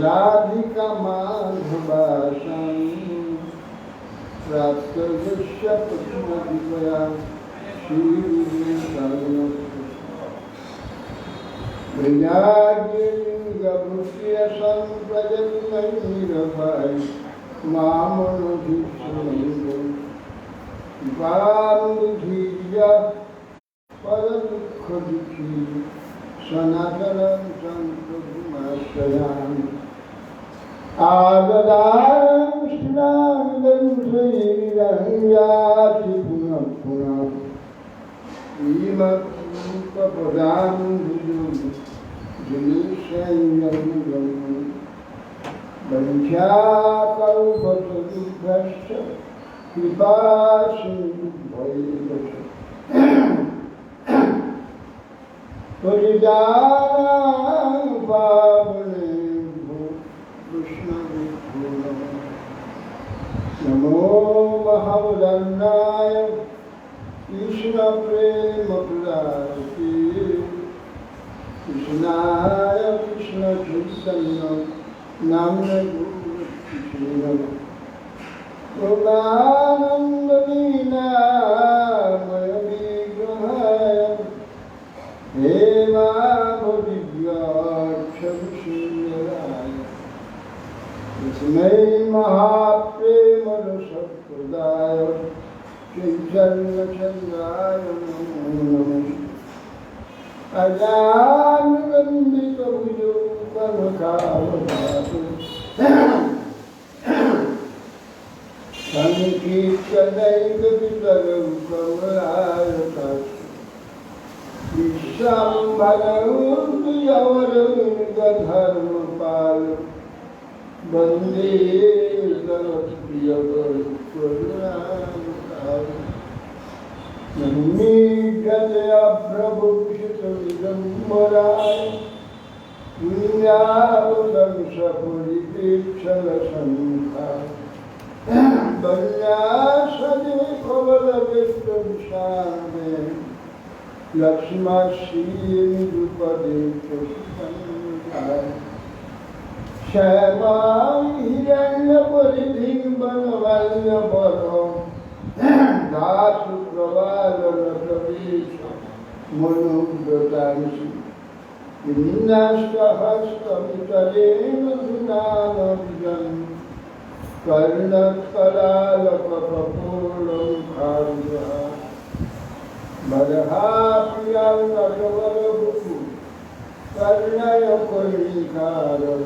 राधिका माधवासं प्राप्तयस्य पद्मविभया श्रीलिङ्गभूष्यसं प्रजन्मैरभाय मामनुधिष्ठिरं पान्दुधीर्य परदुःखदुःखी सनातनं संप्रभुमाश्रयामि आगदानं स्नानं श्रीरङ्गाति पुनः पुनः श्रीमत्रूपपदां भुजं वञ्चाकल्पतरुभ्यश्च कृपासिन्धुभ्यैव परिदानं पावनेभ्यो कृष्णविभो नमो महावदन्नाय कृष्णप्रेमप्रदायते कृष्णाय कृष्णचैतन्य नाम्ने कृष्णानन्दलीलामय विग्रहाय हेमाभदिव्याक्षविषीराय तस्मै महाप्रेमरसप्रदाय चैतन्यचन्द्राय नमो नमः अजानुलम्बितभुजौ कनकावदातु सङ्कीर्तनैकवितरं कमलायताक्षु विश्वम्भरं प्रियवरविन्दधर्मपाल वन्दे सरप्रियवरकरुणावतारम् नम्मीड्यतया प्रभुक्षितमिदं वराय पुण्यावदंशपुरिपेक्षलसङ्खा वन्यासदे कवलविष्टविशामे लक्ष्मश्रीनिरुपदे चतुर्सङ्खाय श्यामां हिरण्यपरिधिं वनवल्लभरं दासुप्रवालरसवीश मनुव्रतांसि विन्यास्तहस्तमितरेण धुनानभिजन् कर्णत्कलालकपोलं खारुः बलहाप्रियं कर्णयकर्णिकारं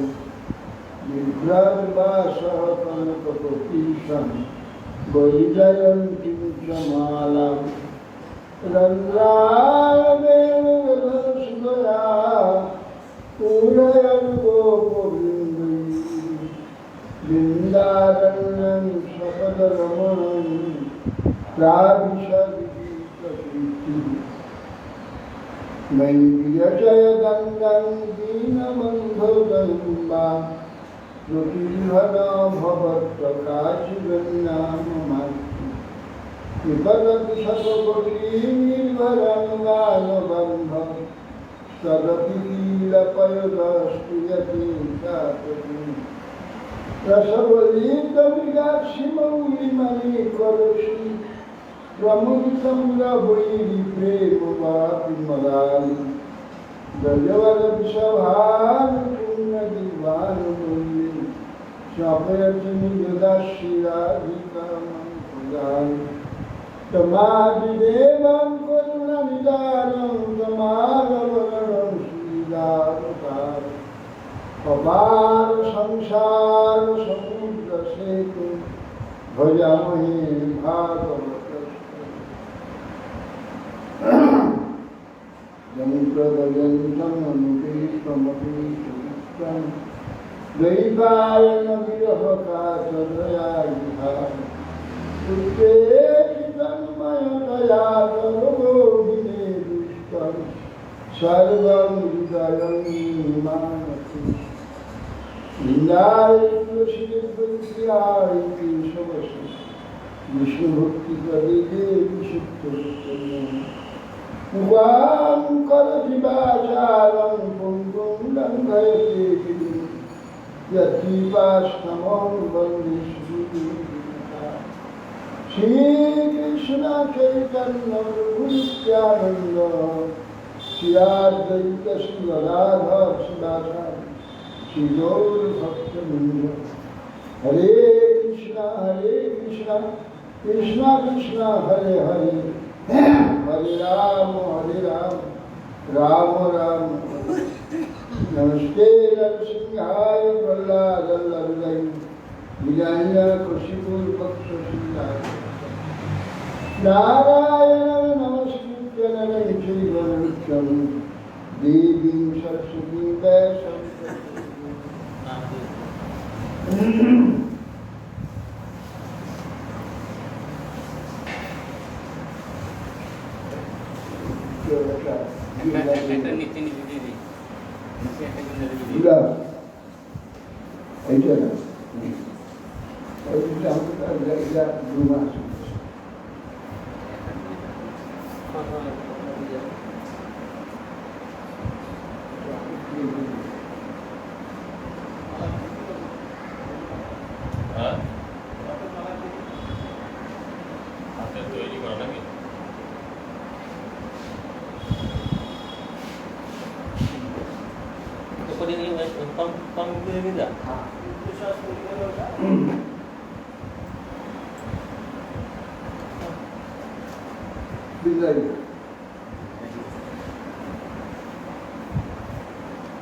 बिभ्रद्वासः कनकपटीशं वैजयन्तीं च मालां रन्ध्रावेणुधनुषया पूरयन् गोपवृन्दैः वृन्दारण्यं सपदरमणं प्राविशद्गीतकीर्तिः मैन्द्रियजयगङ्गं दीनबन्धुगङ्गा ज्योतिर्भरा भवत्प्रकाशिगन्नाममास्तु विपदति शतकोटिनिर्भरङ्गानुबन्धं तदपि लीलपयोदस्तु यतीन्द्रापतिम् रसवलीतमृगाक्षिमौलिमणिकलुषि प्रमुदितं रवैरिप्रेमवापि मदानि गजवदभिषभानुपुण्यदिवानुमूल्ये स्वापयति निजदाशिराधिकामङ्कुलानि तमादिदेवं करुणनिदानं तमागमनं श्रीदावतारम् अपार संसार समुद्र सेतु भजामहे भागवतम् यन्त्रदयन्तं अनुपेतमपेतमित्रं दैवायनविरहकाचदया पुत्रेति तन्मयतया सर्वोभिने दुष्टं सर्वं हृदयं मानसि निन्दाय तुलसीदेव्याय केशवस्य विष्णुभक्तिप्रदीपे विशुद्धरूपं मुखां करोति वाचालं पुंगुं लङ्घयते गिरिं यत्कृपास्तमं वन्दे श्रीगुरुं श्रीकृष्ण चैतन्य प्रभु नित्यानन्द श्री अद्वैत श्री गदाधर शिवाचार्य श्री गौर भक्तवृंद हरे कृष्ण कृष्ण कृष्ण हरे हरे हरे राम राम राम हरे। नमस्ते नरसिंहाय प्रह्लादल्लभै हिरण्यकशिपुर्भक्षशिलाय नारायणं नमस्कृत्य नरं चैव नरोत्तमं देवीं सरस्वतीं व्यासं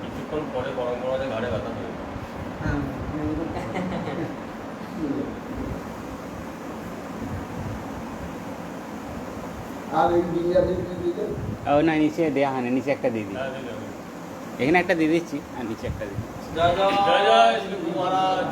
কিছুক্ষণ পরে গরম গরমে ঘাড়ে ব্যথা হবে। আর এই বিরিয়ানি দিতে ও না নিচে দেয়া হয় না, নিচে একটা দিয়ে দিই, এখানে একটা দিয়ে দিচ্ছি আর নিচে একটা দিয়ে দিচ্ছি। জয় জয় জয় জয় শ্রী গুরু মহারাজ।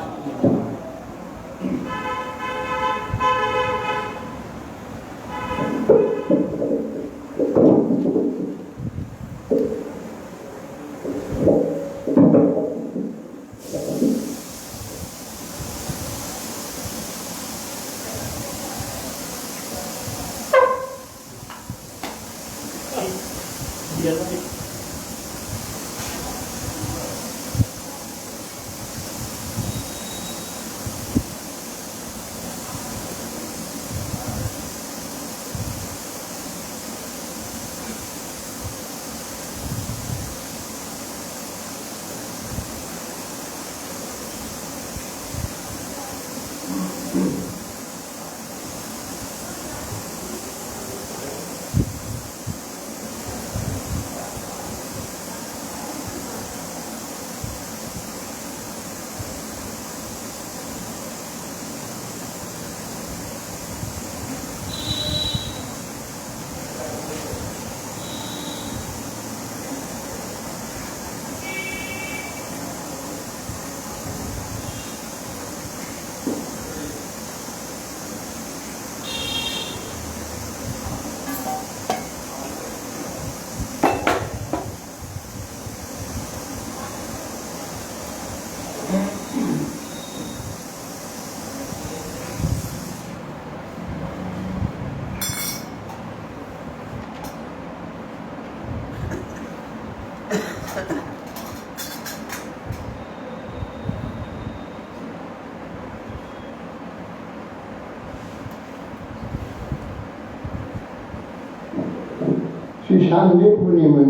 श्री शांति पूर्णिमा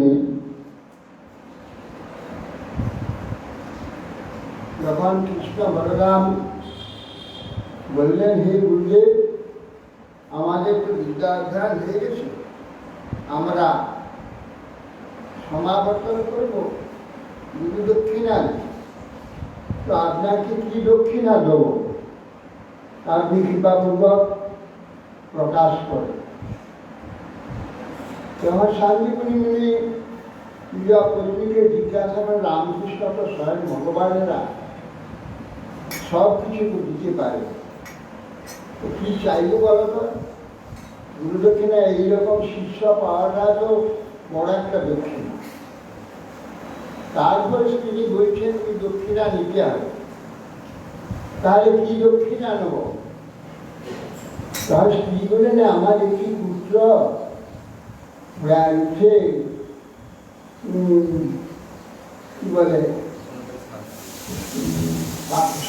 भगवान कृष्ण बलराम বললেন, হে গুরুদেব, আমাদের তো বিদ্যা অধ্যয়ন হয়ে গেছে, আমরা সমাবর্তন করব, গুরু দক্ষিণা তো আপনাকে কি দক্ষিণা দেব আপনি কৃপাপূর্বক প্রকাশ করে। তখন শান্তিপুরী মুনি প্রিয় কর্মীকে জিজ্ঞাসা করে রামকৃষ্ণ তো স্বয়ং ভগবানেরা সব কিছু তো দিতে পারে, তো কি চাইবো বলো তো? গুরু দক্ষিণা এইরকম শিষ্য পাওয়াটা তো বড় একটা দক্ষিণা। তারপরে তিনি বলছেন কি দক্ষিণা নিতে হবে। তাহলে কি দক্ষিণা নেব? তার স্ত্রী বলেন আমার একটি পুত্র উঠে কি বলে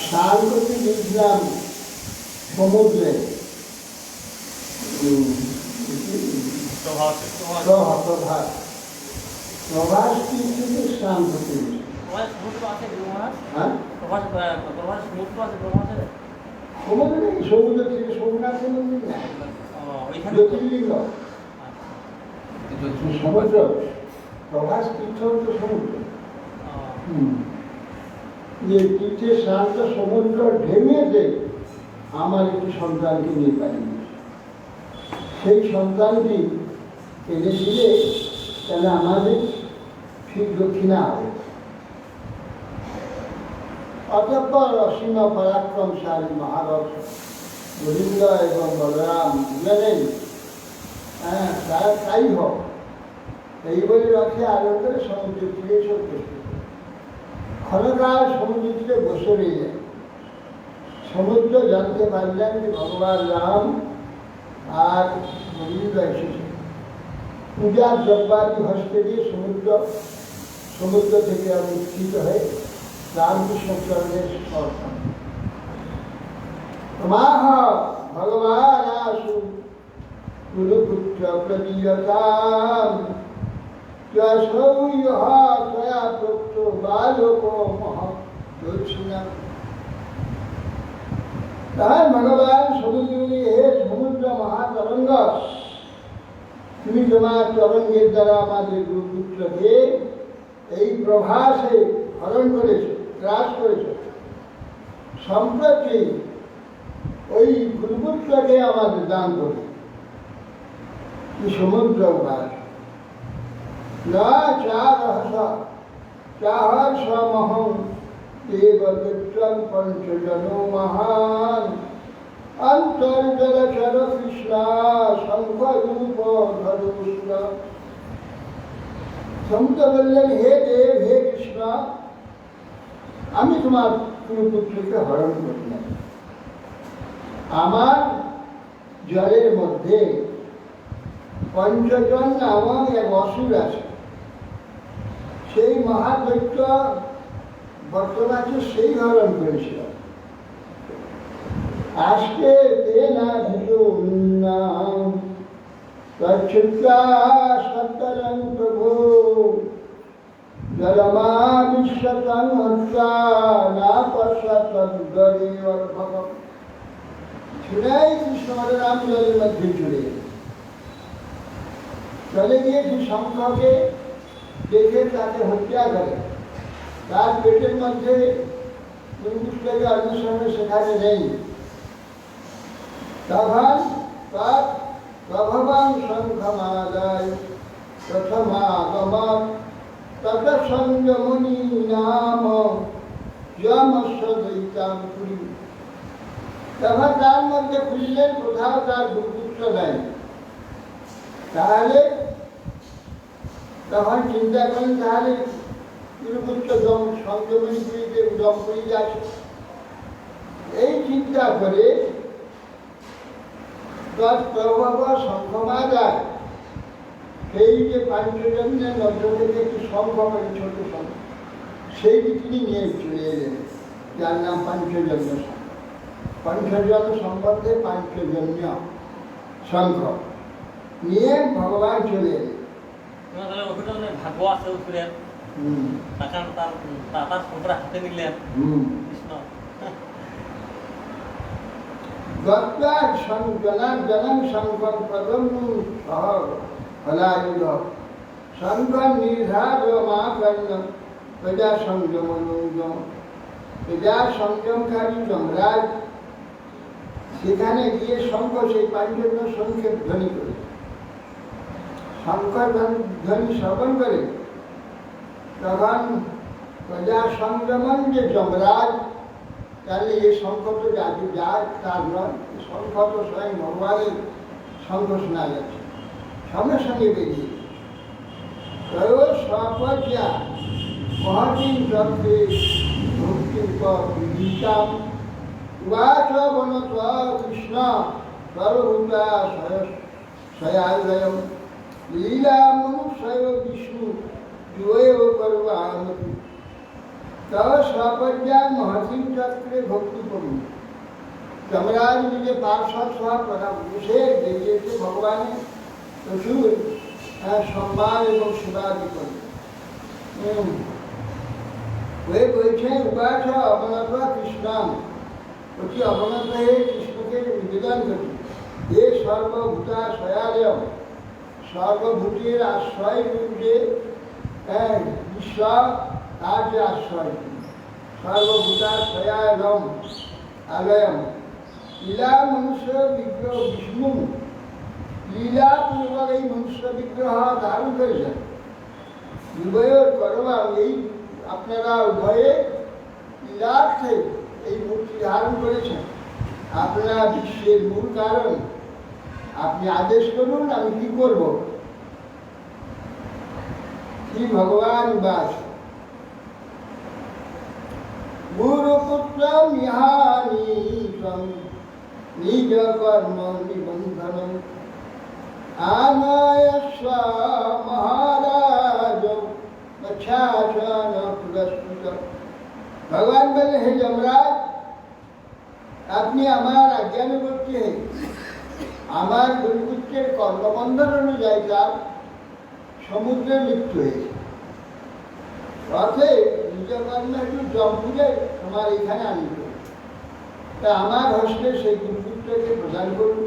স্নান করতে গিয়েছিলাম সমুদ্রে, প্রভাস কিন্তু স্নান করতে গিয়েছিল। হ্যাঁ সমুদ্র নেই, সমুদ্র থেকে সোমনাথের মন্দির না, জ্যোতির্লিঙ্গ সমুদ্র, প্রভাস তীর্থ হচ্ছে সমুদ্র। যে তীর্থের শান্ত সমুদ্র ঢেউয়েতে আমার একটি সন্তানকে নিয়ে পালিয়ে, সেই সন্তানটি এনে দিলে তাহলে আমাদের ঠিক দক্ষিণা হবে। অতঃপর অসীম পরাক্রমশালী মহারথ গোবিন্দ এবং বলরাম দুজনেই তাই হোক এই বলে রথে আরম্ভ করে সমুদ্র তীরে চলতে ক্ষণকাল সমুদ্র তীরে বসে রইলেন। সমুদ্র জানতে পারলেন যে ভগবান রাম আর গোবিন্দ এসেছে। পূজার দ্রব্যাদি হস্তে দিয়ে সমুদ্র থেকে উত্থিত হয়ে রামকৃষ্ণ চরণের সমর্পণ। মাহ ভগবান আসু কুলপুত্র প্রদীয়তাম ত্বয়া প্রক্ত বালক মহা। তাহার ভগবান সমুদ্র হে সমুদ্র মহাতরঙ্গ, তুমি তোমার তরঙ্গের দ্বারা আমাদের গুরুপুত্রকে এই প্রভাসে হরণ করেছ, গ্রাস করেছ। সম্প্রতি ওই গুরুপুত্রকে আমাদের দান করে কি সমুদ্র ভাস না চাহর সমহং দেবদত্তং পঞ্চজনো মহান অন্তর্জলচর কৃষ্ণ শঙ্খরূপ ধরুষ্ণ। সমুদ্র বললেন হে দেব, হে কৃষ্ণ, আমি তোমার পুত্রকে হরণ করলাম। আমার জলের মধ্যে পঞ্চজন নামক এক অসুর আছে, সেই মহাদৈত্য বর্তমানে সেই হরণ করেছিল। আজকে তেনা ভিজুন্নাম তচ্ছুত্রা সত্তরং প্রভু জলমা বিশ্বতং হত্যা না পশ্চাৎ গরিবর ভগব। ছুড়াই কৃষ্ণ রাম জলের মধ্যে ছুড়ে চলে গিয়ে সেই শঙ্খকে দেখে তাকে হত্যা করে। তার পেটের মধ্যে কুণ্ডুষ্টাকে অন্বেষণে সেখানে নেই। তখন তার প্রভবাং শঙ্খমাদায় প্রথমাগমত তত সংযমনি নাম যমস্য দৈতাম পুরী। তখন তার মধ্যে খুঁজলেন, কোথাও তার গুরুপুত্র নেই। তাহলে তখন চিন্তা করেন তাহলে গুরুপুত্র সংযমনী পুরীতে দমপুরীতে আছে। এই চিন্তা করে প্রভব শঙ্খমাদায় সেই যে পাঞ্চজন্যের মধ্য থেকে একটি শঙ্খ করে ছোট শঙ্খ, সেইটি তিনি নিয়ে চলে এলেন, যার নাম পাঞ্চজন্য শঙ্খ। পঞ্চজন সম্বন্ধে পাঞ্চজন্য শঙ্খ নিয়ে ভগবান চলে এলেন। ভাগ্য আছে উত্তরের তার শঙ্কর হাতে নিলেন কৃষ্ণ। জনম শঙ্কর প্রথম সহ ফলায়ুধ শঙ্কর নির্ধার মা কর্ণ প্রজা সংযম প্রজা সংযমকারী যমরাজ সেখানে গিয়ে শঙ্খ সেই পাঞ্চজন্য শঙ্খের ধ্বনি করে, শঙ্কর ধ্বনি শ্রবণ করে তখন প্রজা সংযমন যে যমরাজ, তাহলে এই শঙ্খ তো জাতি যায় তার নয়, শঙ্খ তো স্বয়ং ভগবানের শঙ্খ শোনা যাচ্ছে, সঙ্গে সঙ্গে বেরিয়ে স্বপর্যা মহাতিম চক্রে ভক্তিম উবাচ বনত কৃষ্ণ সর্বভূতা সয়ালয়ম লীলা মনুষ্য বিষ্ণু যুবৈব করবামতি তব স্বপর্যা মহাতিম চক্রে ভক্তি করুন। যমরাজ নিজে পার্শ্বদ সহ প্রধান বসে বেরিয়েছে ভগবানের প্রচুর সম্মান এবং সেবাদি করে। ওই বলছেন উপাস অবনত কৃষ্ণাম, অতি অবনত হয়ে কৃষ্ণকে নিবেদন করি। এ সর্বভূতা সয়ালয়, সর্বভূতের আশ্রয় রূপে বিশ্ব তার যে আশ্রয়, সর্বভূতা সয়ালম আলয়ম লীলা মনুষ্য বিগ্রহ বিষ্ণু, লীলাপূর্বক এই মনুষ্য বিগ্রহ ধারণ করেছেন। উভয়ের করবাম, এই আপনারা উভয়ে লীলার্থে এই মূর্তি ধারণ করেছেন। আপনারা বিশ্বের মূল কারণ, আপনি আদেশ করুন আমি কি করব। কি ভগবান বাস গুরুপুত্র ইহানি নিজ কর্ম নিবন্ধন আনয়স্ব মহারাজ বচ্ছাসন পুরস্কৃত। ভগবান বলে, হে যমরাজ, আপনি আমার আজ্ঞানুবর্তী হয়ে আমার গুরুপুত্রের কর্মবন্ধন অনুযায়ী তার সমুদ্রে মৃত্যু হয়েছে। রথে নিজ কর্ম একটু জম্পুরে আমার এখানে আনিত, তা আমার হস্তে সেই গুরুপুত্রকে প্রদান করুন।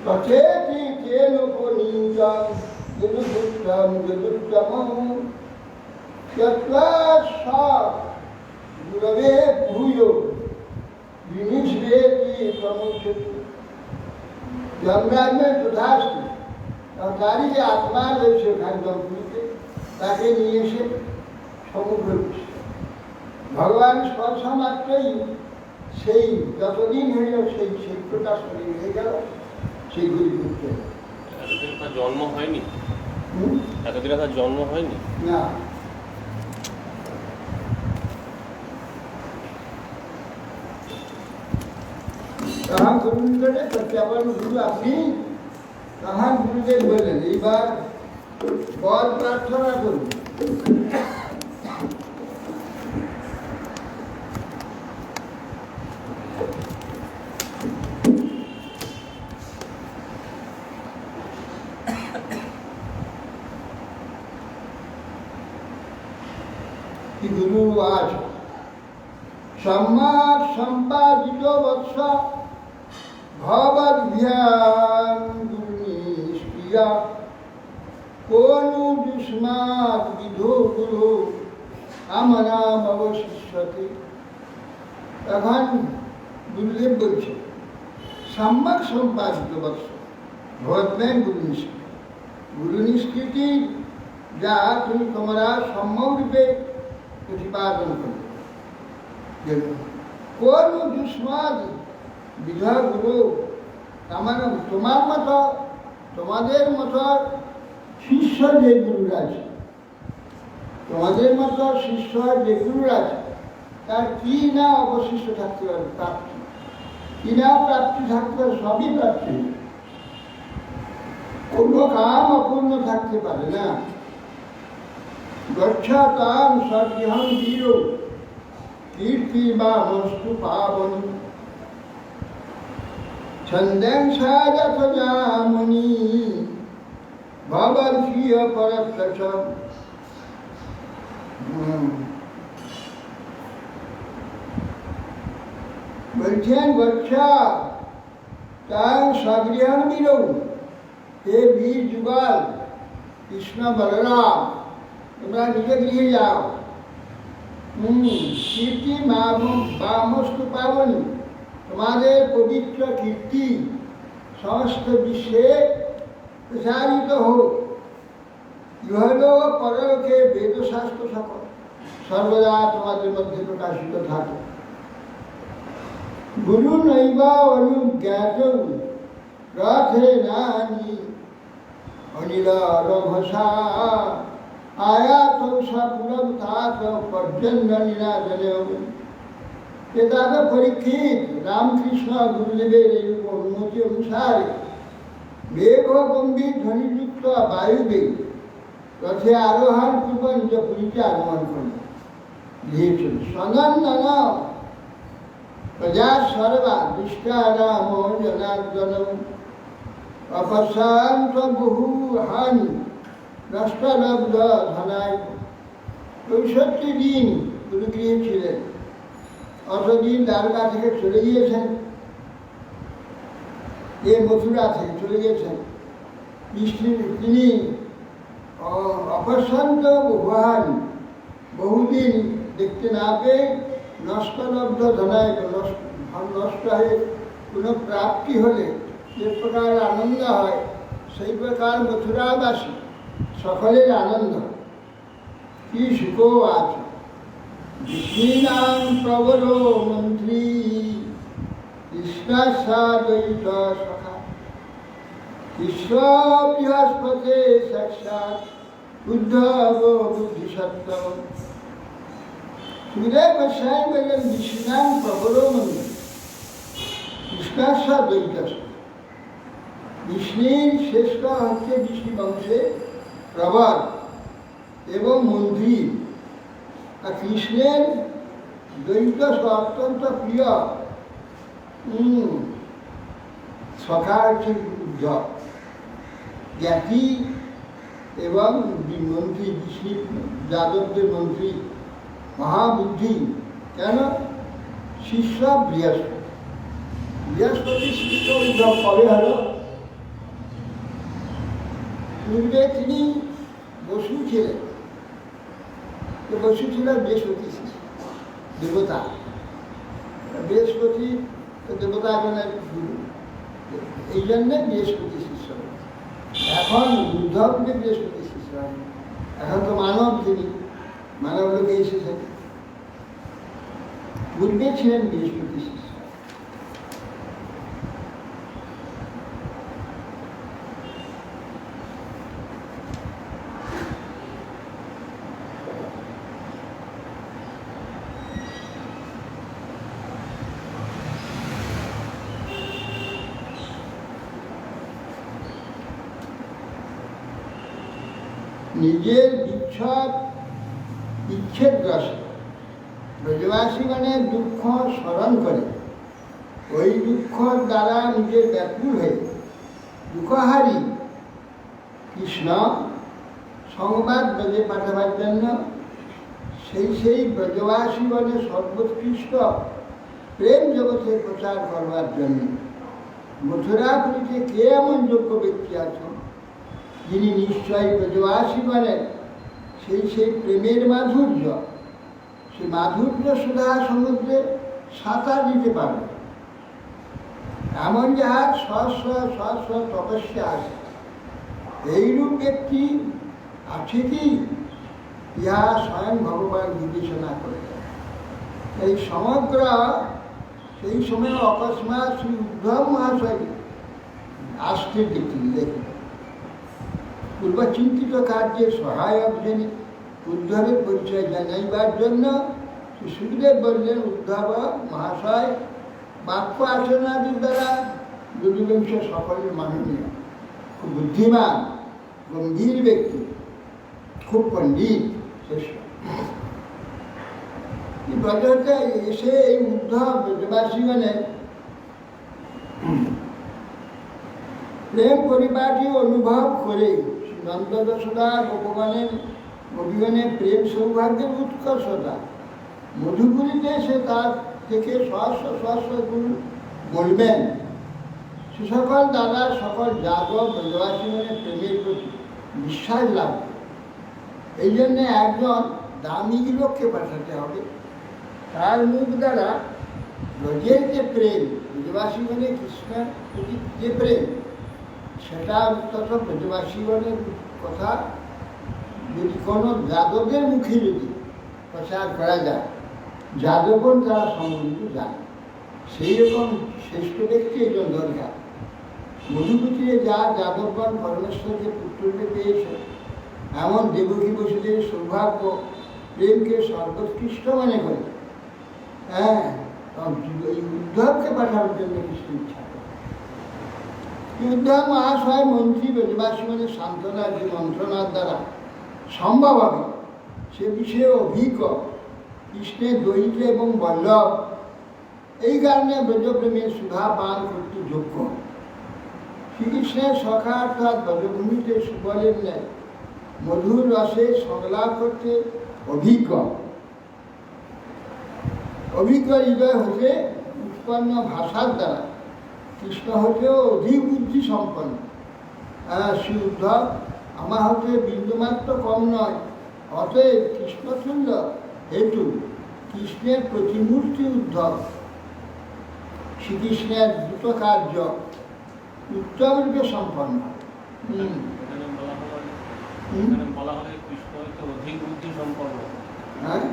তথেতি কেন উপনীতম যদুপুত্রম যদুত্তমম त्यक्त्वा स गुरवे भूयो विनिष्ठेति प्रमुच्यते। যমরাজ তথাস্তু, তারই যে আত্মা রয়েছে ওখানে জম্পুরিতে, তাকে নিয়ে এসে সমুদ্র ভগবান স্পর্শ মাত্রই সেই যতদিন হইল সেই প্রকাশ করে হয়ে গেল সেই গুরুপুত্র। এতদিন তার জন্ম হয়নি, এতদিন তার জন্ম হয়নি না। তখন গুরুদেব প্রত্যাবরণ গুরু আপনি, তখন গুরুদেব বললেন এইবার বর প্রার্থনা করুন। গুরু আজ সম্মাদ সম্পাদিত বৎস ভবদ্ভ্যাং দুর্নিষ্ক্রিয়া কোনু দুষ্মাৎ বিধো গুরু আমনাম অবশিষ্যতে। তখন গুরুদেব বলছে, সম্যক সম্পাদিত বৎস ভবদ্ভ্যাং গুরু নিষ্কৃতি, গুরু নিষ্কৃতি যা তুমি তোমরা সম্যকরূপে প্রতিপাদন করবে। কোন দুষ্মাদ বিধা গুরু, আমার তোমার মতো তোমাদের মতো শিষ্য যে গুরুরা আছে, তোমাদের মতো শিষ্য যে গুরুরা আছে, তার কি না অবশিষ্ট থাকতে পারে, প্রাপ্তি কি না প্রাপ্তি থাকতে পারে, সবই প্রাপ্তি। কোনো কাম অপূর্ণ থাকতে পারে না। গচ্ছাতাম সগৃহং বীর কীর্তি বা বস্তু পাবন ছন্দাংসা যত যামনি ভবর্ষীয় পরপ্রচ। বলছেন গচ্ছা তাং সগৃহং বীর, হে বীর যুগল কৃষ্ণ বলরাম, তোমরা নিজে গৃহে যাও। কীর্তি বামস্তু পাবনি, তোমাদের পবিত্র কীর্তি সমস্ত বিশ্বে প্রসারিত হোক। ইহলোক পরলোকে বেদশাস্ত্র সকল সর্বদা তোমাদের মধ্যে প্রকাশিত থাকে। গুরু নৈব অনুজ্ঞাত রথে নানি অনিল রঘসা আয়াত সপুরম তাত পর্যন্ত নিরাজনেও। দাদা পরীক্ষিত রামকৃষ্ণ গুরুদেবের এই অনুমতি অনুসারে বেগ ও গম্ভীর ধ্বনিযুক্ত বায়ুবেগ রথে আরোহণ পূর্বক নিজ পুরীতে আগমন করল। দিয়েছেন সনন্দন প্রজা সর্বা দৃষ্টারাম জনার্দন অপশান্ত বহু হানি নষ্টলব্ধ ধনায়। ৬৪ দিন গুরুগৃহে ছিলেন। অতদিন দ্বারকা থেকে চলে গিয়েছেন, এ মথুরা থেকে চলে গিয়েছেন। তিনি অপশান্ত বহুহান বহুদিন দেখতে না পেয়ে নষ্টলব্ধ ধনায় নষ্ট হয়ে কোনো প্রাপ্তি হলে যে প্রকার আনন্দ হয় সেই প্রকার মথুরাবাসী সকলের আনন্দ। কি সুখ আছে। বিষ্ণীনাম প্রবর মন্ত্রী কৃষ্ণাদ্বৈত সখা বিশ্ব বৃহস্পতি সাক্ষাৎ উদ্ধব বুদ্ধিসত্তম। সুখদেব গোস্বামী বললেন বিষ্ণীনাম প্রবর মন্ত্রী কৃষ্ণাদ্বৈত সখা। বিষ্ণুর শ্রেষ্ঠ হচ্ছে বিষ্ণু বংশে প্রবর এবং মন্ত্রী, আর কৃষ্ণের দ্বৈত অত্যন্ত প্রিয় সখা হচ্ছে উদ্ধব। জ্ঞাতি এবং মন্ত্রী বিষ্ণু যাদবদের মন্ত্রী মহাবুদ্ধি। কেন? শিষ্য বৃহস্পতি। বৃহস্পতি শিষ্য উদ্ধব কবে হলো? পূর্বে তিনি বসু ছিলেন। বসু ছিল বৃহস্পতি শিষ্য, দেবতা। বৃহস্পতি দেবতা গুরু, এই জন্যে বৃহস্পতি শিষ্য। এখন উদ্ধবকে বৃহস্পতি শিষ্য, এখন তো মানব, তিনি মানব লোকে এসেছেন। পূর্বে ছিলেন বৃহস্পতি শিষ্য। নিজের ইচ্ছেগ্রস্ত ব্রজবাসীগণের দুঃখ স্মরণ করে ওই দুঃখ দ্বারা নিজের ব্যাকুল হয়ে দুঃখহারী কৃষ্ণ সংবাদ ব্রজে পাঠাবার জন্য সেই ব্রজবাসীগণের সর্বোৎকৃষ্ট প্রেম জগতে প্রচার করবার জন্য মথুরাপুরীতে কে এমন যোগ্য ব্যক্তি আছেন যিনি নিশ্চয়ই ব্রজবাসীগণের সেই প্রেমের মাধুর্য, সেই মাধুর্য সুধা সমুদ্রে সাঁতার দিতে পারবে। এমন যাহার সহস্র তপস্যা আছে, এইরূপ ব্যক্তি আছে কি? ইহা স্বয়ং ভগবান বিবেচনা করে। এই সমগ্র সেই সময় অকস্মাৎ শ্রী উদ্ধব মহাশয় আসতে দেখলেন। পূর্বচিন্তিত কার্যে সহায়ক জেনে উদ্ধবের পরিচয় জানাইবার জন্য সুখদেব বললেন, উদ্ধব মহাশয় বাক্য আচরণাদির দ্বারা যদুবংশ সকলের মাননীয়, খুব বুদ্ধিমান, গম্ভীর ব্যক্তি, খুব পণ্ডিত শ্রেষ্ঠ। ব্রজতে এসে এই উদ্ধব ব্রজবাসীগণের প্রেম পরিপাটি অনুভব করে নন্দ যশোদা গোপীগণের প্রেম সৌভাগ্যের উৎকর্ষতা মধুপুরীতে এসে তার থেকে সহস্র গুণ বলবেন। সে সকল দাদা সকল যাদব ব্রজবাসীগণের প্রেমের প্রতি বিশ্বাস লাভ করে। এই জন্যে একজন দামি লোককে পাঠাতে হবে, তার মুখ দ্বারা ব্রজের যে প্রেম, ব্রজ ব্রজবাসীগণে কৃষ্ণের প্রতি যে প্রেম, সেটা অন্তত ব্রজবাসীগণের কথা যদি কোনো যাদবের মুখে যদি প্রচার করা যায়, যাদবগণ তারা সম্বন্ধে জানে, সেই রকম শ্রেষ্ঠ ব্যক্তি একজন দরকার। মধুপুতিরে যা যাদবগণ পরমেশ্বরকে পুত্রকে পেয়েছে, এমন দেবকী বসুদের সৌভাগ্য প্রেমকে সর্বোৎকৃষ্ট মনে করে, হ্যাঁ, এই উদ্ধবকে পাঠানোর জন্য কৃষ্ণ ইচ্ছা করে। উদ্ধব মহাশয় মন্ত্রী ব্রজবাসীগণের সান্ত্বনা যে মন্ত্রণার দ্বারা সম্ভব হবে, সে বিষয়ে অভিজ্ঞ, কৃষ্ণের দৈত্য এবং বল্লভ, এই কারণে ব্রজপ্রেমের সুধা পান করতে যোগ্য। শ্রীকৃষ্ণের সখা অর্থাৎ ব্রজভূমিতে সুবলের ন্যায় মধুর রসে সংলাপ করতে অভিজ্ঞ। অভিজ্ঞ হৃদয় হতে উৎপন্ন ভাষার দ্বারা কৃষ্ণ হতেও অধিক বুদ্ধি সম্পন্ন। শ্রী উদ্ধব আমার হতে বিন্দুমাত্র কম নয়, অতএব কৃষ্ণতুল্য হেতু কৃষ্ণের প্রতিমূর্তি উদ্ধব। শ্রীকৃষ্ণের দ্রুত কার্য উত্তম রূপে সম্পন্ন। বলা হলে কৃষ্ণ হতে অধিক বুদ্ধি সম্পন্ন। হ্যাঁ,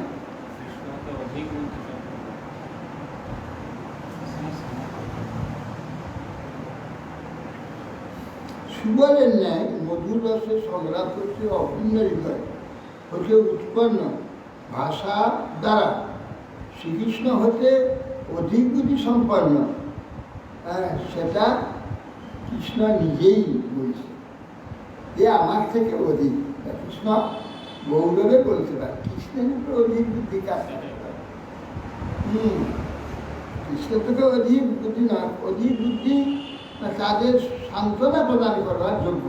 কৃষ্ণ হতে অধিক বুদ্ধি সম্পন্ন। সুবলের ন্যায় মধুর রসে সংলাপ করতে অভিন্ন হৃদয় হতে উৎপন্ন ভাষা দ্বারা শ্রীকৃষ্ণ হতে অধিক বুদ্ধি সম্পন্ন, সেটা কৃষ্ণ নিজেই বলছে যে আমার থেকে অধিক। কৃষ্ণ গৌরবে বলতে পারে কৃষ্ণের উপর অধিক বুদ্ধি কাজ করতে পারে। কৃষ্ণ থেকে অধিক বুদ্ধি না, অধিক বুদ্ধি তাদের সান্ত্বনা প্রদান করবার যোগ্য।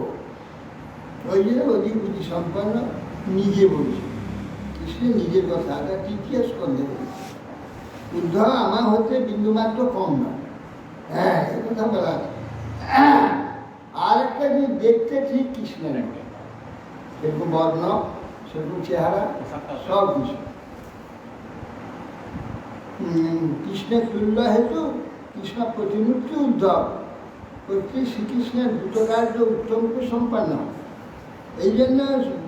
ওই জন্য অধিক বুদ্ধি সম্পন্ন নিজে বলছে, কৃষ্ণের নিজের কথা, এটা তৃতীয় স্কন্ধে বলছে। উদ্ধব আমার হতে বিন্দুমাত্র কম না, হ্যাঁ, এ কথা বলা আছে। আর একটা যে দেখতে ঠিক কৃষ্ণের মতো, সেরকম বর্ণ, সেরকম চেহারা, সব কিছু কৃষ্ণের তুল্য হেতু কৃষ্ণ প্রতিমূর্তি উদ্ধব প্রতি শ্রীকৃষ্ণের দ্রুতকার্য উত্তমকে সম্পন্ন। এই জন্য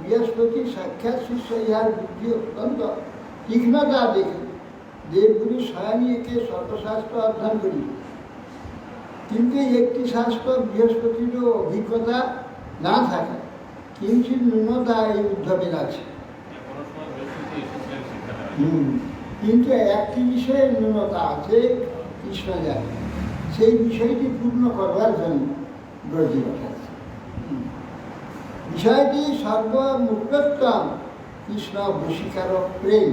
বৃহস্পতি সাক্ষাৎ শিষ্য ইহার বুদ্ধি অত্যন্ত তীক্ষ্ণতা দেখে দেবগুরু স্বয়ংকে সর্বশাস্ত্র অধ্যয়ন করি, কিন্তু একটি শাস্ত্র বৃহস্পতিরও অভিজ্ঞতা না থাকে, কিঞ্চিত ন্যূনতা এই উদ্ধবের আছে। কিন্তু একটি বিষয়ে ন্যূনতা আছে, কৃষ্ণ জানে, সেই বিষয়টি পূর্ণ করবার জন্য ব্রজে পাঠাচ্ছে। বিষয়টি সর্বমুক্তোত্তম কৃষ্ণ বশীকারক প্রেম।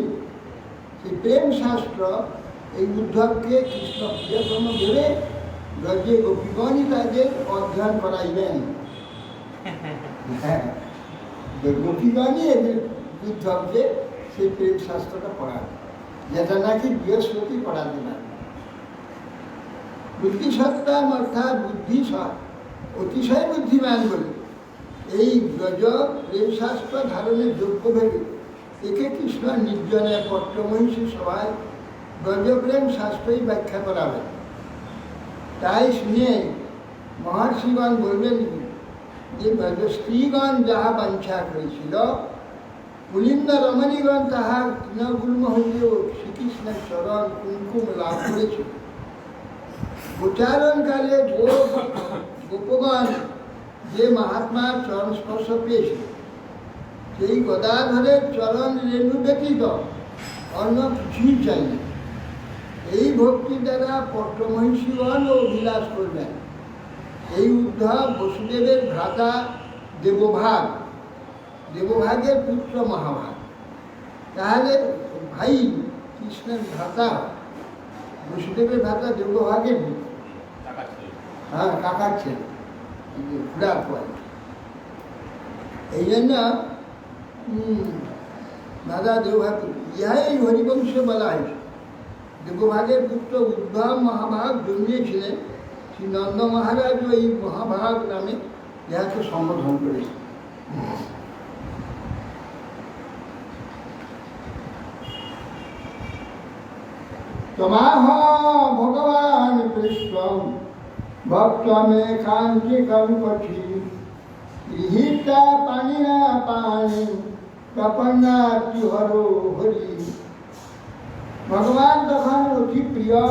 সেই প্রেম শাস্ত্র এই উদ্ধবকে কৃষ্ণ প্রিয়তম ভেবে ব্রজে গোপীগণই তাদের অধ্যয়ন করাইবেন। গোপীগণই এদের উদ্ধবকে সেই প্রেম শাস্ত্রটা পড়াবে, যেটা নাকি বৃহস্পতি পড়াতে পারে। বুদ্ধিসত্তাম অর্থাৎ বুদ্ধি অতিশয় বুদ্ধিমান বলে এই ব্রজ প্রেম শাস্ত্র ধারণের যোগ্য ভেবে একে কৃষ্ণ নির্জনে পট্টমহিষী সভায় ব্রজপ্রেম শাস্ত্রই ব্যাখ্যা করাবে। তাই শুনে মহর্ষিগণ বলবেন যে ব্রজ স্ত্রীগণ যাহা বাঞ্ছা করেছিল, পুলিন্দ রমণীগণ তাহার তৃণগুল্ম হইলেও শ্রীকৃষ্ণের চরণ কুঙ্কুম লাভ করেছিল। গোচারণকালে গোপগণ যে মহাত্মার চরণ স্পর্শ পেয়েছিল, সেই গদাধরের চরণ রেণু ব্যতীত অন্য কিছুই চাই না। এই ভক্তি দ্বারা পট্টমহিষীগণ অভিলাষ করবেন। এই উদ্ধব বসুদেবের ভ্রাতা দেবভাগ, দেবভাগের পুত্র মহাভাগ, তাহলে ভাই কৃষ্ণের ভ্রাতা, বসুদেবের ভ্রাতা দেবভাগের পুত্র, হ্যাঁ, কাকার ছেলে, ঘোড়ার পয়। এই জন্য দাদা দেবভাগ, ইহাই হরিবংশে বলা হয়েছে। দেবভাগের পুত্র উদ্ধব মহাভাগ জন্মিয়েছিলেন, শ্রী নন্দ মহারাজ এই মহাভাগ নামে ইহাকে সম্বোধন করেছে। তমাহ ভগবান কৃষ্ণম ভক্তমে কান্তি কঙ্কঠি গৃহীতা পানিনা পানি প্রপন্নাতি হরো হরি। ভগবান তখন অতি প্রিয়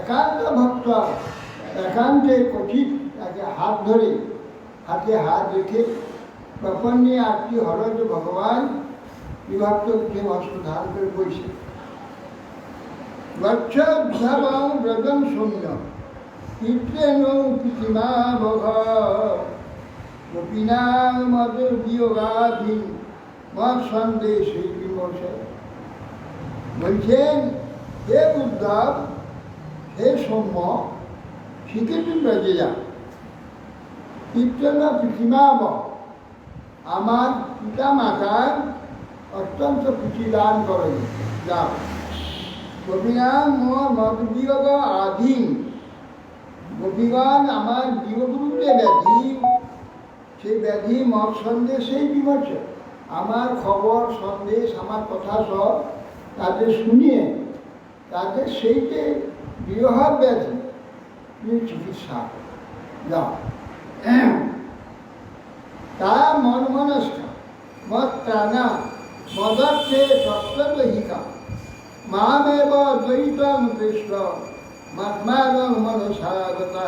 একান্ত ভক্ত একান্তে কঠিন তাকে হাত ধরে হাতে হাত রেখে প্রপন্নে আত্মীয় হরজ ভগবান বিভক্ত উঠে বস্ত্র ধারণ করে বইছে। গচ্ছদ্ধাবং ব্রজং সৌম্য পিতৃণ পিতৃমা বঘ গোপীনাং মদ বিয়োগাধীন মত সন্দেশে বিমর্ষ। বলছেন হে উদ্ধব, হে সৌম্য, শ্রীকৃষ্ণ ব্রজে যা। পিতৃণ পিতৃমা বঘ, আমার পিতা মাতার অত্যন্ত প্রীতি দান করেন, যাও। গোপীনাম মদ বিয়োগ আধীন, গোপীগণ আমার বিয়োগরূপ যে ব্যাধি, সেই ব্যাধি মত সন্দেশেই বিমর্ষ। আমার খবর সন্দেশ আমার কথা সব তাদের শুনিয়ে তাদের সেই যে বিরহ ব্যাধি তুমি চিকিৎসা যাও। তা মন মনস্কা মত প্রাণা মদর্থে তত্ত্বহিকা মামেব দ্বৈতং কৃষ্ণ মাত্মানং মনসাগতা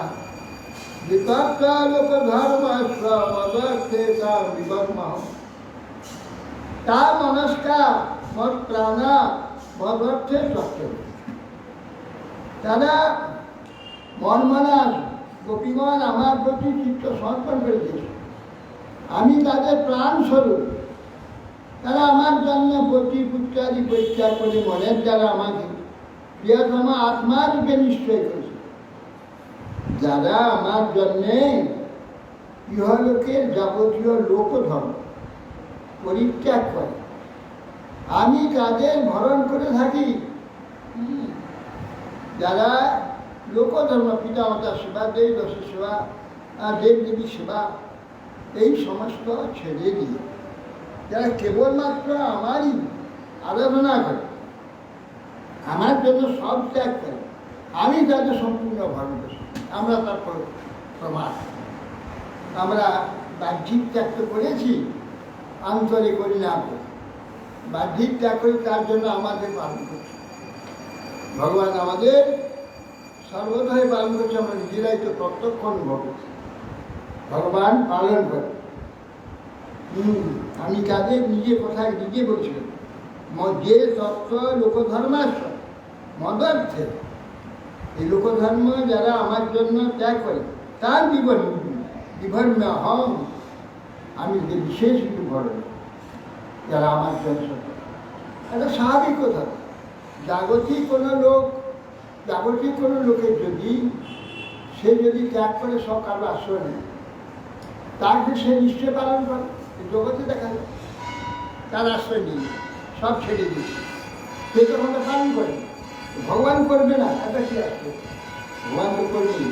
বিতপ্ত লোকধর্মস্ব মদর্থে তাং বিবর্মঃ। তা মনস্কা মত প্রাণা মদর্থে তত্ত্ব। তারা মনমনা গোপীগণ আমার প্রতি চিত্ত সমর্পণ করে দিয়েছে, আমি তাদের প্রাণ স্বরূপ। তারা আমার জন্য পতি পুত্রাদি পরিত্যাগ করে মনের দ্বারা আমাকে প্রিয়তম আত্মারূপে নিশ্চয় করেছে। যারা আমার জন্যে ইহলোকের যাবতীয় লোকধর্ম পরিত্যাগ করে, আমি তাদের ভরণ করে থাকি। যারা লোকধর্ম পিতামাতার সেবা, দেব দশের সেবা, দেব দেবীর সেবা, এই সমস্ত ছেড়ে দিয়ে যারা কেবলমাত্র আমারই আরাধনা করে, আমার জন্য সব ত্যাগ করে, আমি তাদের সম্পূর্ণ ভরণ করি। আমরা তার প্রমাণ। আমরা বাহ্যিক ত্যাগ তো করেছি, আন্তরে করি না। বাহ্যিক ত্যাগ করি, তার জন্য আমাদের পালন করছি। ভগবান আমাদের সর্বদাই পালন করছে, আমরা নিজেরাই তো প্রত্যক্ষ অনুভব করছি। ভগবান পালন করে। আমি তাদের নিজের কথায় নিজে বলছিলাম, যে তত্ত্ব লোকধর্মাশ্র মদর্থে, এই লোকধর্ম যারা আমার জন্য ত্যাগ করে তার বিভর্ম হম, আমি যে বিশেষ বিভরণ যারা আমার জন্য। এটা স্বাভাবিক কথা। জাগতিক কোনো লোকের যদি সে যদি ত্যাগ করে সব কারো আশ্রয় নেয়, তাকে সে নিশ্চয় পালন করে। জগতে দেখা যায় তার আশ্রয় নিয়ে সব ছেড়ে দিচ্ছে, সে তখন পালন করে। ভগবান করবে না, এটা কি আসবে? ভগবান তো করবে।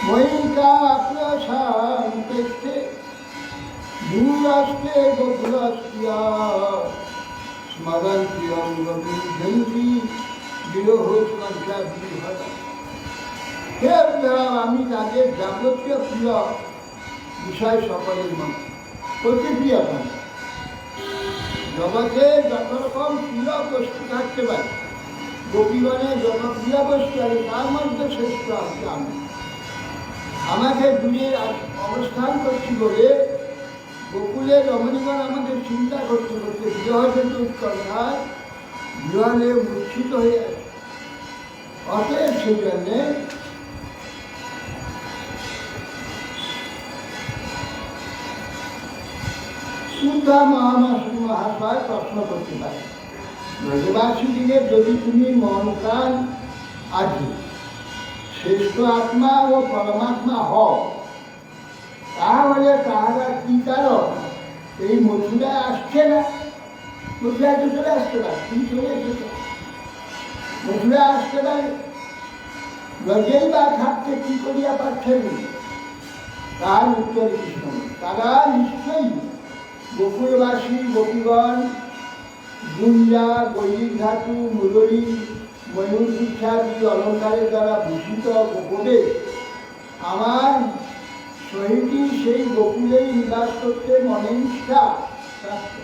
ময়িকা প্রশান্তে দূরাস্তে গোকুলাস্তিয়া স্মরন্তি অঙ্গবিদ্ধন্তি বিরহ সংখ্যা বিহত। আমি তাদের যাবতীয় প্রিয় বিষয় সকলের মধ্যে প্রতিক্রিয়া পাই। জগতে যত রকম প্রিয় বস্তু থাকতে পারে, গোপীগণের যত প্রিয় বস্তু আছে তার মধ্যে শ্রেষ্ঠ হচ্ছে আমি। আমাকে দূরে অবস্থান করছি বলে গোকুলের রমণীগণ আমাদের চিন্তা করতে করতে বিবাহ যেহেতু উৎকর্ষায় বিবাহে মূর্ছিত হয়ে আছে। অতএব সেই জন্যে শুদ্ধা মহাশয় প্রশ্ন করতে পারে, ব্রজবাসীদের যদি তুমি মন প্রাণ আছি শ্রেষ্ঠ আত্মা ও পরমাত্মা হও, তাহলে তাহারা কি কারণ এই মথুরায় আসছে না? মথুরায় তো চলে আসতে পারে, তিনি চলে এসেছে। মথুরায় আসতে পারে, লজ্জাই বা থাকতে কি করিয়া পাচ্ছেন? তার উত্তর কৃষ্ণ। তারা নিশ্চয়ই গোকুলবাসী গোপীগণ, গুঞ্জা, গৈরিক ধাতু, মুরলী, ময়ূর ইত্যাদি অলঙ্কারের দ্বারা ভূষিত গোপনে আমার সহিতই সেই গোকুলেই নিবাস করতে মনে ইচ্ছা প্রাপ্ত।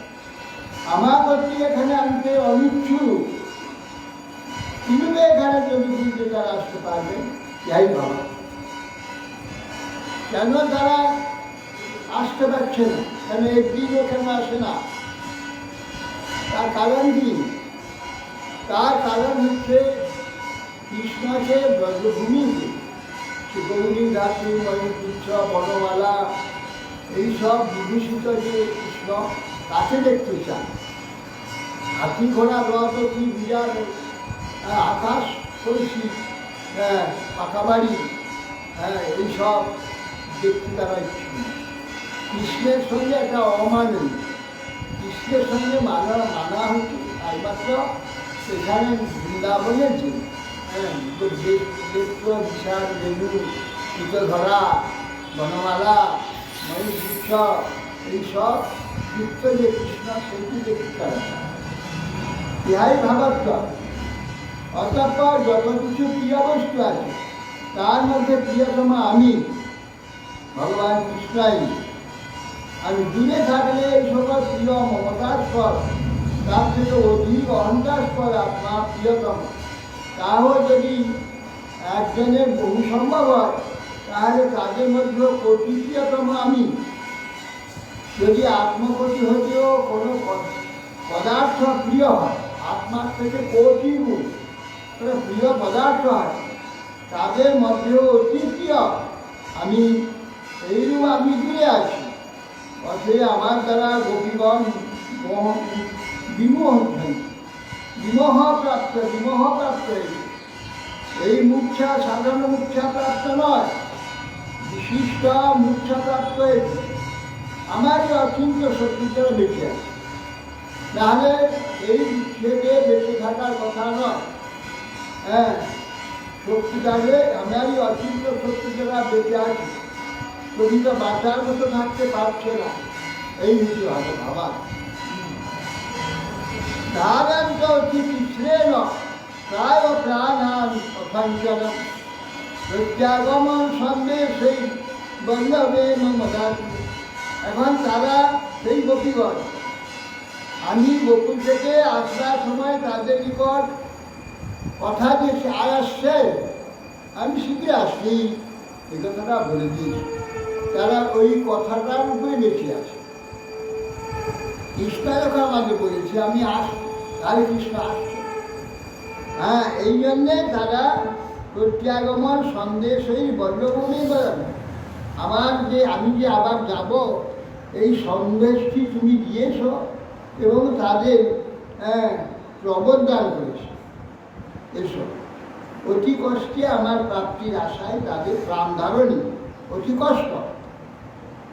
আমার কর্তৃক এখানে আনতে অনিচ্ছুক, কিভাবে এখানে যদি বুঝতে তারা আসতে পারবে? যাই ভাবা, কেন তারা আসতে পারছে না? কেন একদিনও কেন আসে না? তার কারণ কি? তার কারণ হচ্ছে কৃষ্ণকে ব্রজভূমিতে গৌরী ধাতু, ময়ূরপুচ্ছ, বনমালা এইসব বিভূষিত যে কৃষ্ণ, তাকে দেখতে চান। হাতি ঘোড়া রথ কি বিরাট আকাশ কলসি, পাকা বাড়ি, এইসব দেখতে তারা ইচ্ছুক। কৃষ্ণের সঙ্গে একটা অমাননীয়, কৃষ্ণের সঙ্গে মানা হচ্ছে একমাত্র সেখানে বৃন্দাবনের যে বিশাল রেণু, ধরা, বনমালা, ময়ূরপুচ্ছ এইসব যুক্ত যে কৃষ্ণ, সেইটি দেখতে তারা। ইহাই ভাবার্থ। অতঃপর যত কিছু প্রিয় বস্তু আছে তার মধ্যে প্রিয়তম আমি, ভগবান কৃষ্ণই। আমি দূরে থাকলে এই সকল প্রিয় মমতাস্পদ, তার থেকে অধিক অহংকারস্পদ আত্মা প্রিয়তম। তাও যদি একজনের বহু সম্ভব হয়, তাহলে তাদের মধ্যে কোটি প্রিয়তম আমি। যদি আত্মকোটি হতেও কোনো পদার্থ প্রিয় হয়, আত্মার থেকে কোটি গুণ প্রিয় পদার্থ হয়, তাদের মধ্যেও অতি প্রিয় আমি। এইরূপ আমি দূরে আছি, অথবা আমার দ্বারা গোপীগণ বিমোহ প্রাপ্ত এই মূর্ছা সাধারণ মূর্ছা প্রাপ্ত নয়, বিশিষ্ট মূর্ছা প্রাপ্ত হয়েছে। আমারই অচিন্ত শক্তি দ্বারা বেঁচে আছে, নাহলে এই ছেড়ে বেঁচে থাকার কথা নয়। শক্তি থাকলে আমারই অচিন্ত শক্তি দ্বারা বেঁচে আছে, শরীরটা বাঁচার মতো থাকতে পারছে না, এই হচ্ছে ভাবা। ধারান্ত অতি শ্রেণ প্রায় প্রাণান অসংখ্যান প্রত্যাগমন সন্দেহ সেই বন্ধবে মদাত। এখন তারা সেই গোপীগণ, আমি গোকুল থেকে আসার সময় তাদের নিকট কথা দিয়েছি, আর আসছে, আমি শীঘ্রই আসছি, এই কথাটা বলে দিয়েছি। তারা ওই কথাটার উপরে বেঁচে আছে। কৃষ্ণ যখন আমাকে বলেছে আমি আসছি, তাহলে কৃষ্ণ আসছে। এই জন্যে তারা প্রত্যাগমন সন্দেশ এই বল্লভূমি বলেন, আমার যে আমি যে আবার যাব, এই সন্দেশটি তুমি দিয়েছ এবং তাদের প্রবদান করেছ। এসব অতি কষ্টে আমার প্রাপ্তির আশায় তাদের প্রাণ ধারণী, অতি কষ্ট।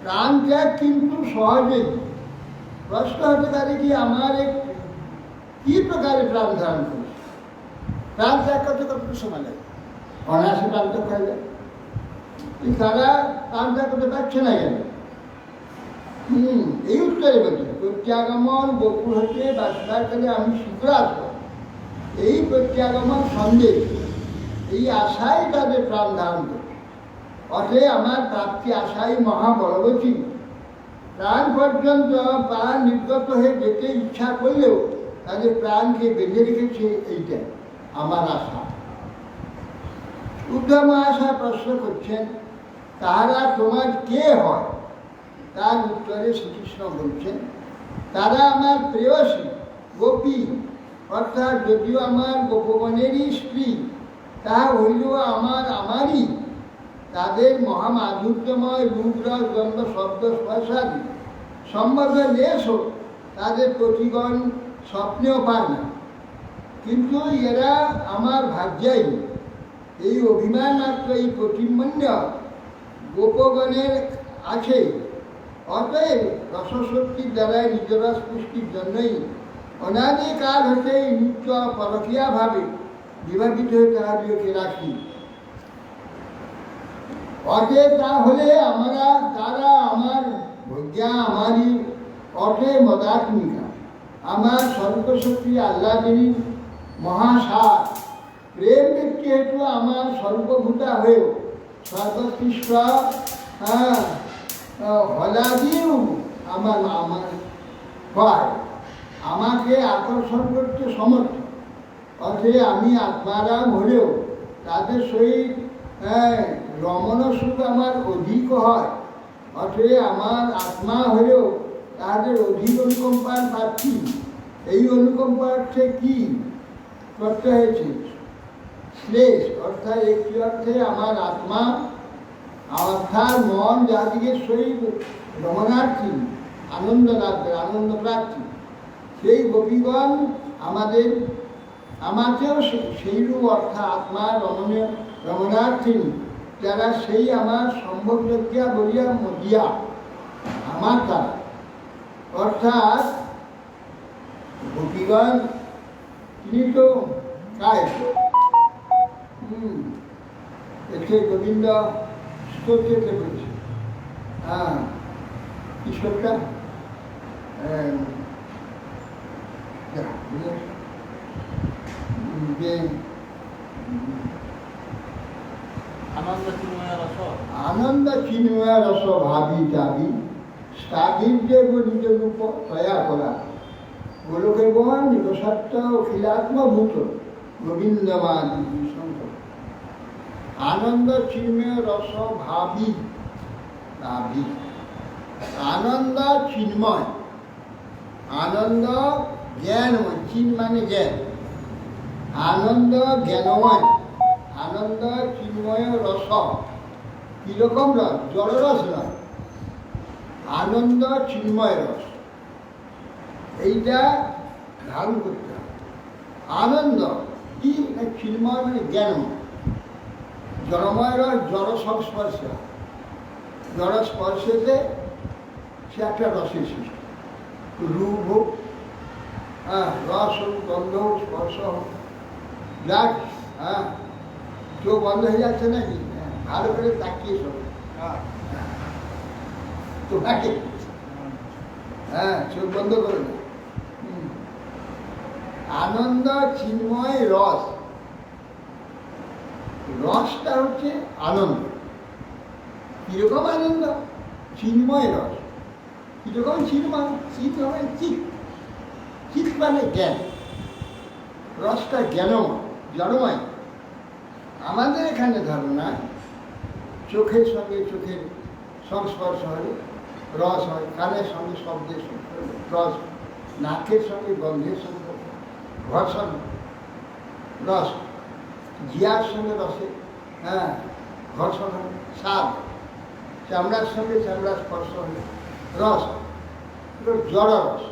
প্রাণ ত্যাগ কিন্তু সহজেই। প্রশ্ন হতে পারে কি আমার কি প্রকারে প্রাণ ধারণ করেছে? প্রাণ ত্যাগ করতে কতটুকু সময় লাগে? অনায়াসে প্রাণ ত্যাগ হয়ে যায়। তারা প্রাণ ত্যাগ করতে পারছে না কেন? এই উত্তরে বলছে প্রত্যাগমন গোকুল হতে বাসবার কালে আমি শীঘ্র আসবো, এই প্রত্যাগমন সন্দেশ, এই আশাই তাদের প্রাণ ধারণ করে। অতএব আমার প্রাপ্তি আশাই মহাবলবতী। প্রাণ পর্যন্ত প্রাণ নির্গত হয়ে যেতে ইচ্ছা করলেও তাদের প্রাণকে বেঁধে রেখেছে, এইটা আমার আশা। উদ্ধব আশা প্রশ্ন করছেন, তাহারা তোমার কে হয়? তার উত্তরে শ্রীকৃষ্ণ বলছেন, তারা আমার প্রেয়সী গোপী, অর্থাৎ যদিও আমার গোপগণেরই স্ত্রী, তাহা হইলেও আমারই। তাদের মহামাধুর্যময় রূপরস গন্ধ শব্দ স্পর্শাদি সম্বন্ধে লেশ হোক তাদের প্রতিগণ স্বপ্নেও পায় না, কিন্তু এরা আমার ভাগ্যাই। এই অভিমান মাত্র এই প্রতিমন্য গোপগণের আছে। অতএব রসশক্তির দ্বারাই নিজরস পুষ্টির জন্যই অনাদিকাল হতেই নিত্য পরকীয়াভাবে বিভাবিত হয়ে তাহাদিওকে রাখি। অটে তাহলে তারা আমার ভজ্ঞা আমারই অটে মদাত্মিকা, আমার সর্বশক্তি আল্লাহদেরই মহাসার প্রেম ব্যক্তি হেতু আমার সর্বভূতা হয়েও সর্বকৃষ্ণ হলাদিও আমার হয়, আমাকে আকর্ষণ করতে সমর্থ। অথে আমি আত্মারাম হলেও তাদের সহিত রমণ সুখ আমার অধিক হয়। অথে আমার আত্মা হলেও তাদের অধিক অনুকম্পার পাচ্ছি। এই অনুকম্পার অর্থে কি করতে হয়েছে? শ্লেষ অর্থাৎ একটি অর্থে আমার আত্মা অর্থাৎ মন যাদিকে সহিত রমণার্থী, আনন্দ লাভের আনন্দ প্রার্থী, সেই গোপীগণ আমাকেও সেইরূপ অর্থাৎ আত্মার রমণার্থী যারা সেই আমার সম্ভবযোগ্যা বলিয়া মদিয়া আমার তারা অর্থাৎ গোপীগণ তিনি তো কায় এতে গোবিন্দ স্তোত্রকে বলছে। ঈশ্বরটা যে আনন্দ চিন্ময় রস ভাবি যাবি স্থাবির যে নিজ রূপ তয়া করা গোলকে বন নিরসত্ব অখিলাত্মভূত গোবিন্দমান শঙ্কর। আনন্দ চিন্ময় রস ভাবি ভাবি, আনন্দ চিন্ময়, আনন্দ জ্ঞানময়, চিন মানে জ্ঞান, আনন্দ জ্ঞানময়, আনন্দ চিন্ময় রস। কিরকম রস? জড় রস নয়, আনন্দ চিন্ময় রস। এইটা ধারণ করতে হবে। আনন্দ কি? চিন্ময় মানে জ্ঞানময়। জড়ময় রস জড় সংস্পর্শ, জড় স্পর্শেতে সে একটা রসের সৃষ্টি। রূপ হোক, রস হোক, গন্ধ হোক, স্পর্শ হোক, যাক চোখ বন্ধ হয়ে যাচ্ছে নাকি? ভালো করে তাকিয়ে সব তোমাকে চোখ বন্ধ করে না। আনন্দ চিন্ময় রস, রসটা হচ্ছে আনন্দ। কিরকম আনন্দ? চিন্ময় রস। কিরকম চিন্ময়? চিৎ মানে চিৎ, চিৎ মানে জ্ঞান, রসটা জ্ঞানময়, জড়ময়। আমাদের এখানে ধারণা চোখের সঙ্গে চোখের সংস্পর্শ হলে রস হয়, কানের সঙ্গে শব্দের রস, নাকের সঙ্গে গন্ধের সঙ্গে ঘর্ষণ রস, জিয়ার সঙ্গে রসে ঘর্ষণ হয়, স্বাদ, চামড়ার সঙ্গে চামড়ার স্পর্শ হলে রস, জড় রস।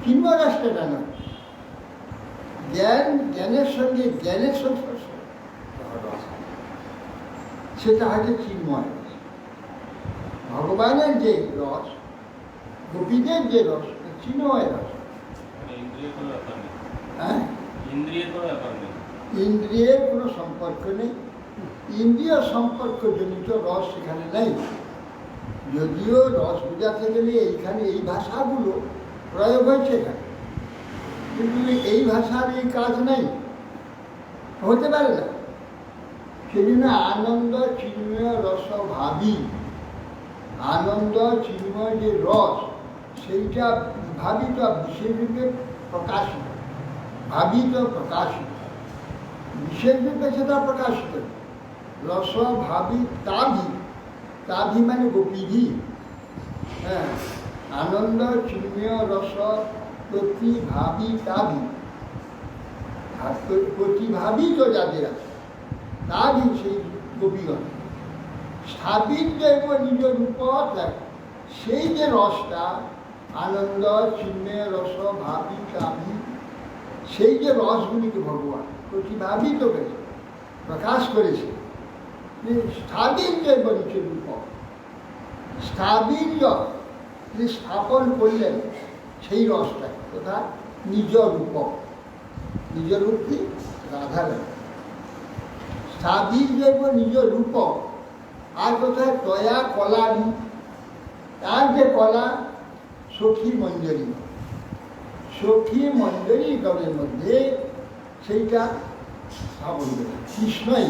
কিংব রসটা কেন? জ্ঞানের সঙ্গে জ্ঞানের সংস্পর্শ রস, সেটা হচ্ছে চিন্ময় রস। ভগবানের যে রস, গোপীদের যে রস, চিন্ময় রস। ইন্দ্রিয়ের কোনো সম্পর্ক নেই, ইন্দ্রিয় সম্পর্কজনিত রস সেখানে নেই। যদিও রস বোঝাতে গেলে এইখানে এই ভাষাগুলো প্রয়োগ হয়েছে এখানে, কিন্তু এই ভাষার এই কাজ নেই, হতে পারে না। সেই জন্য আনন্দ চিন্ময় রস ভাবি, আনন্দ চিন্ময় যে রস সেইটা ভাবিত বিশেষ রূপে প্রকাশিত, ভাবিত প্রকাশিত, বিশেষ রূপে সেটা প্রকাশিত। রস ভাবি তাভি, তাভি মানে গোপীধি। আনন্দ চিন্ময় রস প্রতিভাবি তাভি, প্রতিভাবিত যাদের আছে তাভি সেই গোপীগণ। স্থাপিত নিজ রূপ, সেই যে রসটা আনন্দ চিন্ময় রস ভাবি তাভি, সেই যে রসগুলিকে ভগবান প্রতিভাবিত করেছে, প্রকাশ করেছে। স্থাবীর্য বলছে রূপ, স্থাবীর্য তিনি স্থাপন করলেন, সেই রসটা তথা নিজ রূপক। নিজ রূপ কি? রাধারানী। স্বাধীন জৈব নিজ রূপক। আর কোথায় তয়া কলানি, তার যে কলা সখী মঞ্জরী, সখী মঞ্জরী গণের মধ্যে সেইটা স্থাপন করে কৃষ্ণই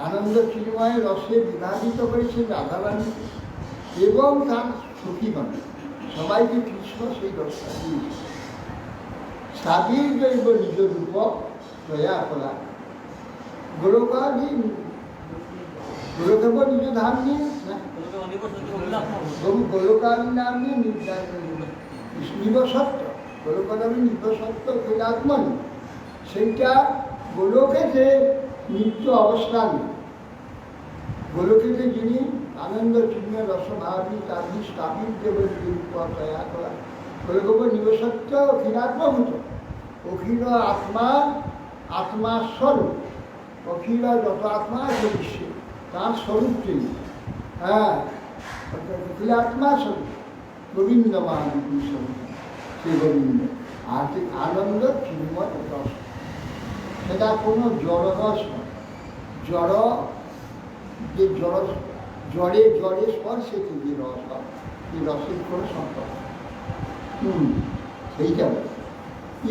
আনন্দ চিন্ময় রসে বিভাজিত করেছেন রাধারানী এবং তার সখীগণ সবাইকে কৃষ্ণ সেই রসটা দিয়েছে। স্বাধীন জৈব নিজ রূপক তয়া কলা গোলকাদি গোলকেব নিজ ধাম নিয়ে গোলকাদি নাম নিয়ে নিবসত্ব, গোলকাদি নিবসত্ব আত্মন, সেইটা গোলকেতে নিত্য অবস্থান। গোলকেতে যিনি আনন্দ চিহ্ন রসভাবী তাদি স্থাপিত দেবের তয়া করা গোলকেব নিবসত্ব অখিলাত্মভূত, অখিল আত্মা আত্মাস্বরূপ। অখিল যত আত্মা আছে বিশ্বে তার স্বরূপ তিনি। হ্যাঁ, অখিল আত্মা স্বরূপ গোবিন্দ মহানবী স্বরূপ, সেই গোবিন্দ। আর আনন্দ চিন্ময় রস, সেটা কোনো জড় রস নয়। জড় যে জড়ে জড়ে স্পর্শে যে রস হয়, সেই রসের কোনো সম্পর্ক সেইটা বলে।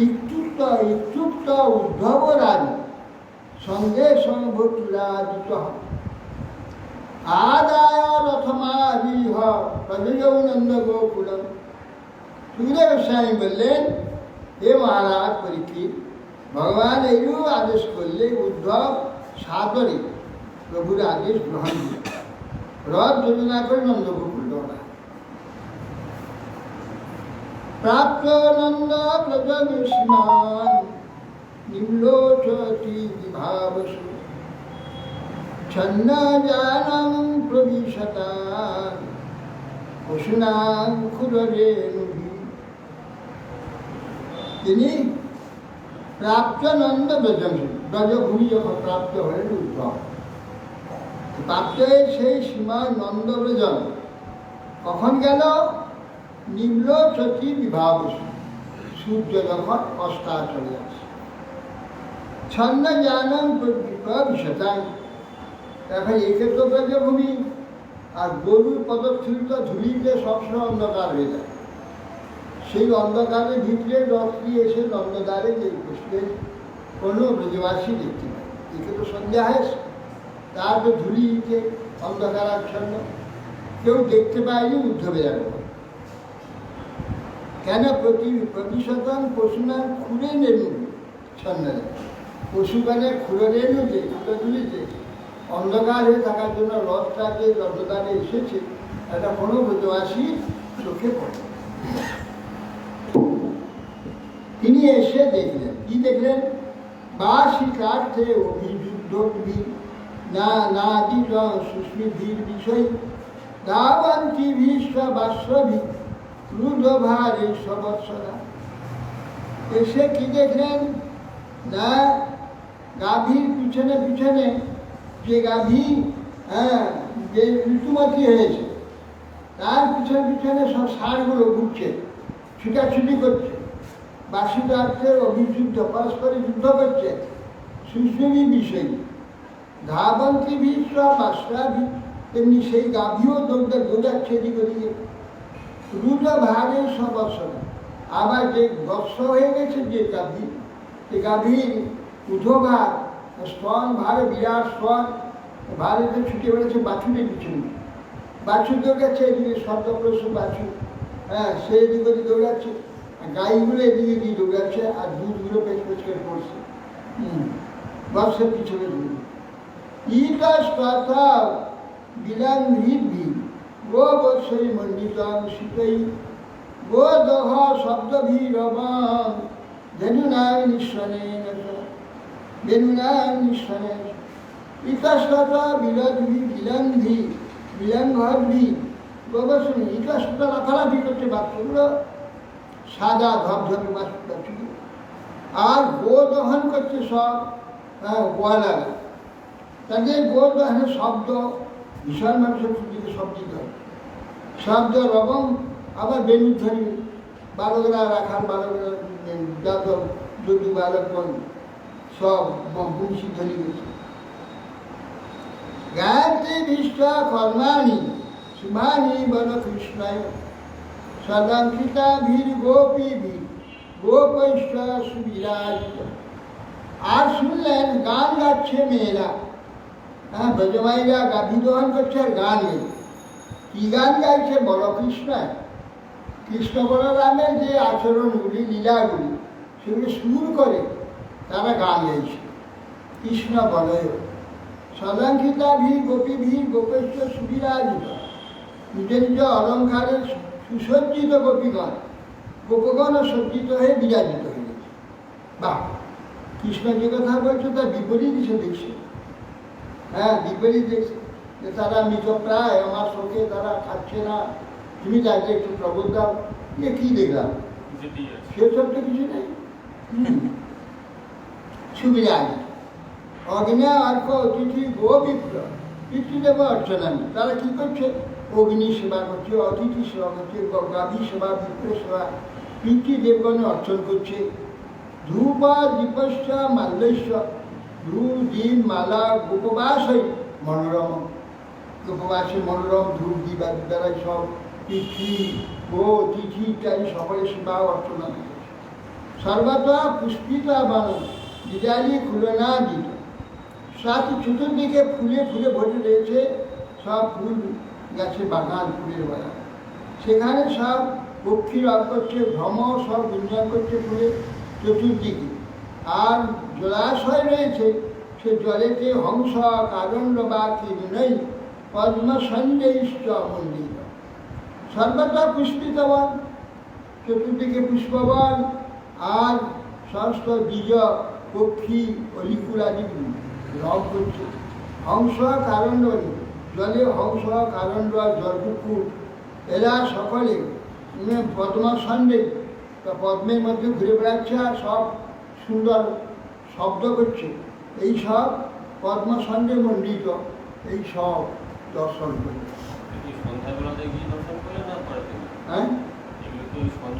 ইত্যুক্ত উদ্ধব রাজ সঙ্গে সংভূতুরাজিত আদায় রথমাবিহ প্রজয়ৌ নন্দ গোকুলম। সুখদেব গোস্বামী বললেন, হে মহারাজ পরীক্ষিত, ভগবান এইরূপ আদেশ করলে উদ্ধব সাদরে প্রভুর আদেশ গ্রহণ করে রথ যোজনা করে নন্দগোকুল দৌড়া। প্রাপ্ত নন্দ ব্রজবিস্মান নিম্লোচতি বিভাবসু ছন্ন জানং প্রবিশতান পশুনাং ক্ষুররেণুভি। তিনি প্রাপ্ত নন্দ ব্রজভূমি যখন প্রাপ্ত হলেন উদ্ধব, প্রাপ্ত হয়ে সেই সীমায় নন্দ ব্রজন কখন গেল? নিম্লোচতি বিভাবসু, সূর্য যখন অস্তাচলে আসে। ছন্ন জানং প্রবিশতাং, এখন একে তো ব্রজভূমি, আর গরুর পদচ্ছুরিত ধুলিতে সবসময় অন্ধকার হয়ে যায়। সেই অন্ধকারের ভিতরে রথটি এসে নন্দদ্বারে যে বসলেন, কোনো ব্রজবাসী দেখতে পায়। একে তো সন্ধ্যা হয়েছে, তার তো ধুলিতে অন্ধকারাচ্ছন্ন, কেউ দেখতে পায়নি উদ্ধবে যাবে। কেন? প্রতিশতন পশুনার খুঁড়ে নেনু ছন্ন, পশুগণের খুঁড়ে রেণুতে ধুলিতে অন্ধকার হয়ে থাকার জন্য রথটা যে নন্দদ্বারে এসেছে এটা কোনো ব্রজবাসী চোখে পড়ে। তিনি এসে দেখলেন, কি দেখলেন? বাসী কার্থে অভিযুদ্ধ না নাদিত সুস্মিধীর বিষয় দাবন্তি ভীষ্ম বাস্বভি ক্রুধভারে সবৎসরা। এসে কি দেখলেন? না গাভীর পিছনে পিছনে যে গাভী যে ঋতুমতী হয়েছে তার পিছনে পিছনে সব ষাঁড়গুলো ঘুরছে, ছুটাছুটি করছে, বাসুদার্থের অভিযুদ্ধ পরস্পরে যুদ্ধ করছে। সুস্মিনী বিষয় ধাবন্তী ভীষ্ম বাস্বাভি, তেমনি সেই গাভীও দৌড়াচ্ছে এদিক ওদিকে। রুদ ভারে সবৎসরা, আবার যে বৎস হয়ে গেছে যে গাভী, সে গাভীর উধোভার স্তন ভারে, বিরাট স্তন ভারে ছুটে বেড়েছে বাছুরের পিছনে। বাছুর দৌড়াচ্ছে এদিকে, শব্দপ্রসূ বাছুর, সে এদিক ওদিক দৌড়াচ্ছে, গাইগুলো এদিকে দিয়ে দৌড়াচ্ছে, আর দুধগুলো পেচ পেচ করে পড়ছে বৎসের পিছনে দৌড়ে। ইকাশ কথা বিলান ভিড় গো বৎসই মণ্ডিতং শীতই গো দহ শব্দ ভীরবাং ধেনুনাং নিঃসনে ধেনুনাং নিঃসনে। ইকাশ কথা বিলান ঘর ভি গোবর্ষণী। ইকাশ কথা লাফালাফি করছে বাচ্চাগুলো, সাদা ধপধপে বাচ্চা, আর গো দহন করছে সব গোয়ালারা। তাদের গো দহনের শব্দ ভীষণ মানুষের দিকে শব্দিত শব্দ রবং, আবার বেণুধ্বনি বালকরা রাখার বালকরা যত যদু বালকগণ সব বংশী ধরে গেছে। গায়ত্রী বিশ্ব কর্মাণি শুভানি বল কৃষ্ণায় সদাঙ্কিতা ভীর গোপী ভীর গোপৈশ্ব সুবিরাজ। আর শুনলেন গান গাচ্ছে মেয়েরা, হ্যাঁ ব্রজমাইরা গাভী দহন করছে আর গান গাইছে। কি গান গাইছে? বল কৃষ্ণায়। কৃষ্ণ বলরামের যে আচরণগুলি লীলাগুলি সেগুলি সুর করে তারা গান গাইছে। কৃষ্ণ বলয় সদাঙ্কিতা ভীর গোপী ভীর গোপেশ্ব সুবিরাজিত। নিজ নিজ অলঙ্কারের সুসজ্জিত গোপীগণ গোপগণ সজ্জিত হয়ে বিরাজিত হয়ে গেছে। বাহ, কৃষ্ণ যে কথা বলছে তার বিপরীত সে দেখছে। হ্যাঁ, বিপরীত দেখছে যে তারা মৃতপ্রায়, আমার শোকে তারা খাচ্ছে না, তুমি তাকে একটু প্রবোধ দাও। এ কি দেখলাম? সেসব তো কিছু নেই। সুবিরাজ অগ্নি অর্ক অতিথি গো বিপ্র পিতৃদেব অর্চনামি। তারা কি করছে? অগ্নি সেবা করছে, অতিথি সেবা করছে, গাভী সেবা, বিপ্র সেবা, পিতৃদেবগণে অর্চন করছে। ধূপ দীপস্য মাল্যস্য, ধূপ দীপ মালা উপবাসই মনোরম। উপবাসে মনোরম ধূপ দীপা দ্বারা সব পিতৃ গো অতিথি ইত্যাদি সকলে সেবা অর্চনা করছে। সর্বদা পুষ্পিত বানন বিজালি খুলনা দিত। সাথে চতুর্দিকে ফুলে ফুলে ভরে রয়েছে সব ফুল গাছে বাগান, ফুলের বাগান। সেখানে সব পক্ষী রব করছে, ভ্রমর সব গুঞ্জন করছে ফুলে চতুর্দিকে। আর জলাশয় রয়েছে, সে জলেতে হংস কাদণ্ড বা কিরণই পদ্ম সঞ্জয়িষ্ট মন্দির। সর্বদা পুষ্পিত বন, চতুর্দিকে পুষ্পবন, আর সমস্ত বীজ পক্ষী অলিকুলাদি রব করছে। হংস কারণ্ড, জলে হংস কারণ্ড জলপুকুর, এরা সকলে পদ্মাসণ্ডে পদ্মের মধ্যে ঘুরে বেড়াচ্ছে আর সব সুন্দর শব্দ করছে। এই সব পদ্মাসণ্ডে মণ্ডিত, এই সব দর্শন করছে। হ্যাঁ,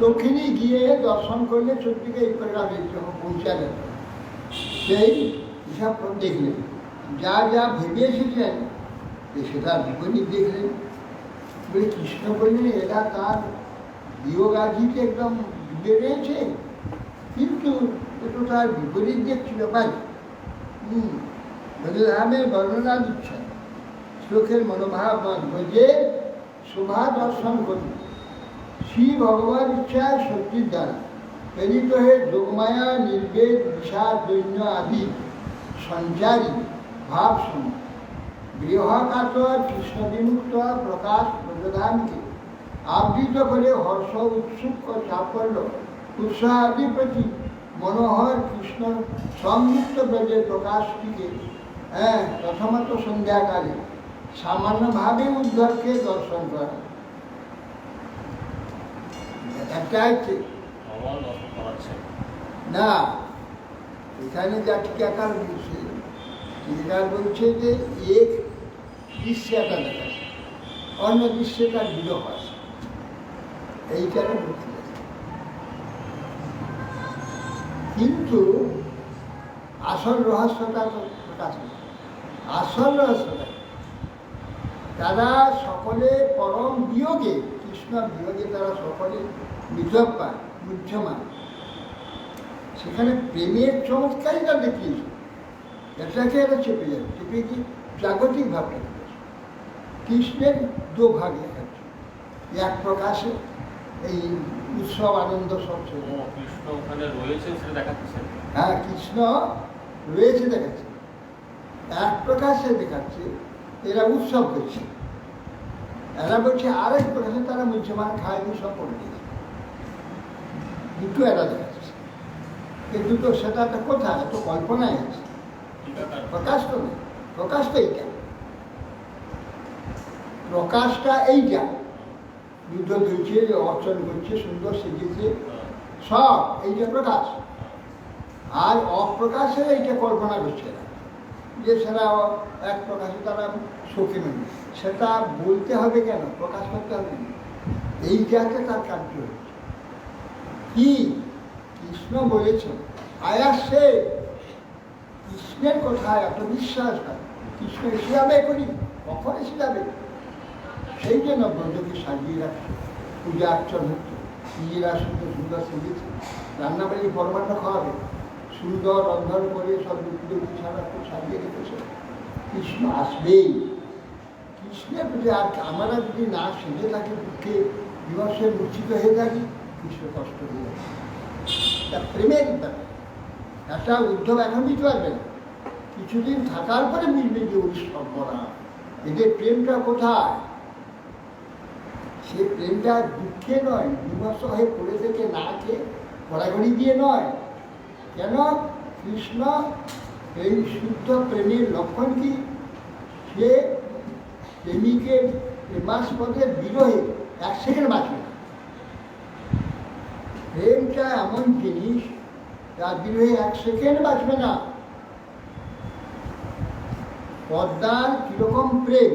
দক্ষিণে গিয়ে দর্শন করলে চোখটিকে এই করে যখন পৌঁছা যাবে সেই হিসাব দেখলেন। যা যা ভেবে এসেছেন সেটা বিপরীত দেখলেন। বলে কৃষ্ণ বললেন এরা তার বিয়োগাধিতে একদম ডুবে রয়েছে, কিন্তু একটু তার বিপরীত দেখছিল ভাই। বলরামের বর্ণনা দিচ্ছেন, শ্লোকের মনোভাব যে শোভা দর্শন করুন শ্রী ভগবান ইচ্ছায় শক্তির দ্বারা প্রেরিত হয়ে যোগমায়া নির্বেদ বিষাদ দৈন্য আদি সঞ্চারী ভাব শুনে গৃহকাতর কৃষ্ণ বিমুক্ত প্রকাশ ব্রজধামকে আবৃত করে হর্ষ উৎসুক সাফল্য উৎসাহ আদি প্রতি মনোহর কৃষ্ণ সংযুক্ত ব্রজের প্রকাশটিকে প্রথমত সন্ধ্যাকালে সামান্যভাবে উদ্ধবকে দর্শন করা। একটা হচ্ছে না, এখানে যা টিকাকার বলছে, টিকাকার বলছে যে এক দৃশ্যটা দেখাচ্ছে, অন্য দৃশ্যে তার বিরোধ আছে, এইখানে বলতে। কিন্তু আসল রহস্যটা তো প্রকাশ হচ্ছে। আসল রহস্যটা তারা সকলে পরম বিয়োগে, কৃষ্ণ বিয়োগে তারা সকলে বিজব্বা মুহ্যমান। সেখানে প্রেমের চমৎকারিতা দেখিয়েছে, এটাকে এরা চেপে যাবে, চেপে গিয়ে জাগতিক ভাবটা দেখাচ্ছে। কৃষ্ণের দু ভাগ দেখাচ্ছে, এক প্রকাশে এই উৎসব আনন্দ সব চলে। কৃষ্ণ ওখানে রয়েছে সেটা দেখাচ্ছে। হ্যাঁ, কৃষ্ণ রয়েছে দেখাচ্ছে, এক প্রকাশে দেখাচ্ছে এরা উৎসব করছে। এরা বলছে আরেক প্রকাশে তারা মুহ্যমান খায়নি সব করে দিয়েছে। দুটো এরা দেখাচ্ছে, কিন্তু তো সেটা তো কোথায়, তো কল্পনায় আছে, প্রকাশ তো নেই। প্রকাশ তো এইটা, প্রকাশটা এইটা যুদ্ধ ধরছে, অর্চন করছে, সুন্দর সেজেছে, সব এইটা প্রকাশ। আর অপ্রকাশে এইটা কল্পনা করছে না, যে সেটা এক প্রকাশে তারা সখী নেই। সেটা বলতে হবে কেন, প্রকাশ করতে হবে, এইটাকে তার কার্য হচ্ছে। কি কৃষ্ণ বলেছেন, আয়াসে কৃষ্ণের কথায় এত বিশ্বাস হয়, কৃষ্ণ এসে যাবে করি, কখন এসে যাবে? সেই জন্য ব্রজকে সাজিয়ে রাখছে, পূজা অর্চনা হচ্ছে, নিজেরা সুন্দর সুন্দর সেজেছে, রান্নাবাড়ি পরমান্ন খাওয়াবে, সুন্দর রন্ধন করে সব দুঃখ বিছানা করে সাজিয়ে রেখেছে। কৃষ্ণ আসবেই। কৃষ্ণের প্রতি আর আমরা যদি না সেজে থাকি, দুঃখে বিমর্ষে মূর্ছিত হয়ে থাকি, কৃষ্ণ কষ্ট হয়ে যাবে। তা প্রেমের ব্যাপার একটা উদ্ধব এখন দিতে পারবে না, কিছুদিন থাকার পরে বুঝবে যে ওই সর্বনা এদের প্রেমটা কোথায়। সে প্রেমটা দুঃখে নয়, বিমর্ষ হয়ে পড়ে থেকে না খেয়ে গড়াগড়ি দিয়ে নয়। কেন? কৃষ্ণ এই শুদ্ধ প্রেমের লক্ষণ কি? সে প্রেমিকের প্রেমাস্পদের বিরহে এক সেকেন্ড বাঁচবে না। প্রেমটা এমন জিনিস, তার বিরহে এক সেকেন্ড বাঁচবে না। পদ্মার কিরকম প্রেম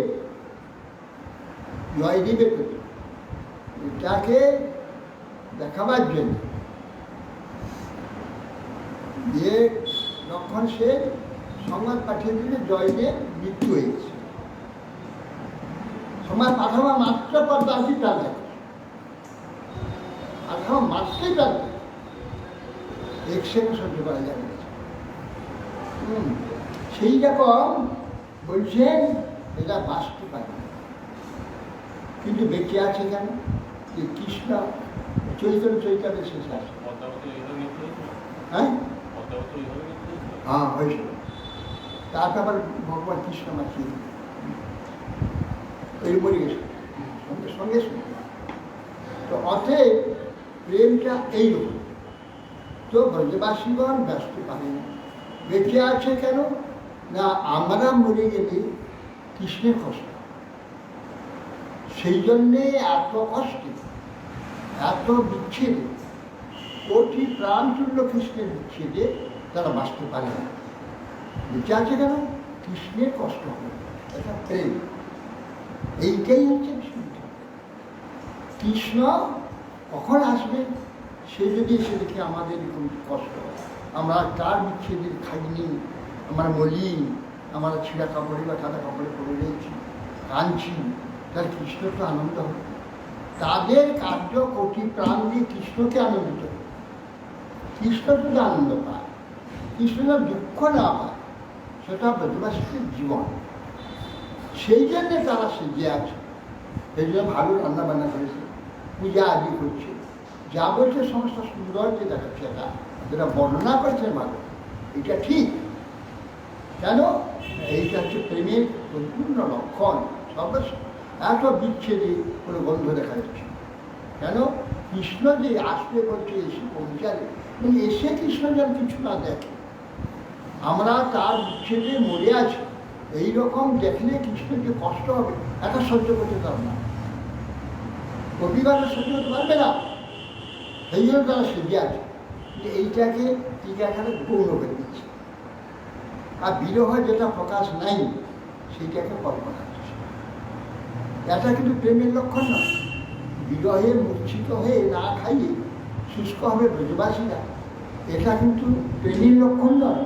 জয়দেবের প্রতি, এটাকে দেখাবার জন্য যে লক্ষণ সেন সংবাদ পাঠিয়ে দিলে জয়দেব মৃত্যু হয়েছে। সংবাদ পাঠানো মাত্র পদ্মা আসি প্রাণ দেখে, পাঠানো মাত্রই প্রাণ দেখে, এক সেকেন্ড সহ্য করা যাবে না। সেই রকম বলছেন এটা বাঁচতে পারে, কিন্তু বেঁচে আছে কেন? যে কৃষ্ণ চৈতন্যের শেষে আসে। হ্যাঁ হ্যাঁ হয়েছিল। তারপর আবার ভগবান কৃষ্ণ মাখিয়ে ওই মরে গেছে সঙ্গে সঙ্গে সঙ্গে। তো অতএব প্রেমটা এইরকম। তো ব্রজবাসীগণ ব্যস্ত পারে না। বেঁচে আছে কেন? না আমরা মরে গেলে কৃষ্ণের কষ্ট, সেই জন্যে এত কষ্টে, এত বিচ্ছেদে, কোটি প্রাণ তুল্য কৃষ্ণের বিচ্ছেদে তারা বাঁচতে পারে না। বেঁচে আছে কেন? কৃষ্ণের কষ্ট হবে, এটা প্রেম। এইটাই হচ্ছে কৃষ্ণ কখন আসবে? সে যদি এসে দেখে আমাদের এরকম কষ্ট, আমরা কার বিচ্ছেদের খাইনি, আমরা মলিন, আমরা ছিঁড়া কাপড়ে বা সাদা কাপড়ে পড়ে রয়েছি, কাঁদছি, তার কৃষ্ণ তো আনন্দ হবে। তাদের কার্য কোটি প্রাণ দিয়ে কৃষ্ণকে আনন্দিত হবে। কৃষ্ণ শুধু আনন্দ পায়, কৃষ্ণ দুঃখ না পায়, সেটা ব্রজবাসীদের জীবন। সেই জন্যে তারা সেজে আছে, সেই জন্য ভালো রান্না বান্না করেছে, পূজা আদি করছে, যা বলছে সমস্ত সুন্দরকে দেখাচ্ছে। এটা বর্ণনা করছে ভালো, এটা ঠিক। কেন? এইটা হচ্ছে প্রেমের পরিপূর্ণ লক্ষণ। সর্বস্ব এত বিচ্ছেদে কোনো গন্ধ দেখা যাচ্ছে কেন? কৃষ্ণ যে আসবে বলছে, এসে পৌঁছাবে, কিন্তু এসে কৃষ্ণ যেন কিছু না দেখে, আমরা তার বিচ্ছেদে মরে আছি, এইরকম দেখলে কৃষ্ণের যে কষ্ট হবে এটা সহ্য করতে পারবে না, কবিবারে সহ্য করতে পারবে না। সেই জন্য তারা সেজে আছে। এইটাকে টিকাখানে গৌণ করে দিচ্ছে, আর বিরহ যেটা প্রকাশ নাই সেইটাকে কল্পনা করছে। এটা কিন্তু প্রেমের লক্ষণ নয়। বিরহে মূর্ছিত হয়ে না খাইয়ে শুষ্ক হবে ব্রজবাসীরা, এটা কিন্তু প্রেমের লক্ষণ নয়,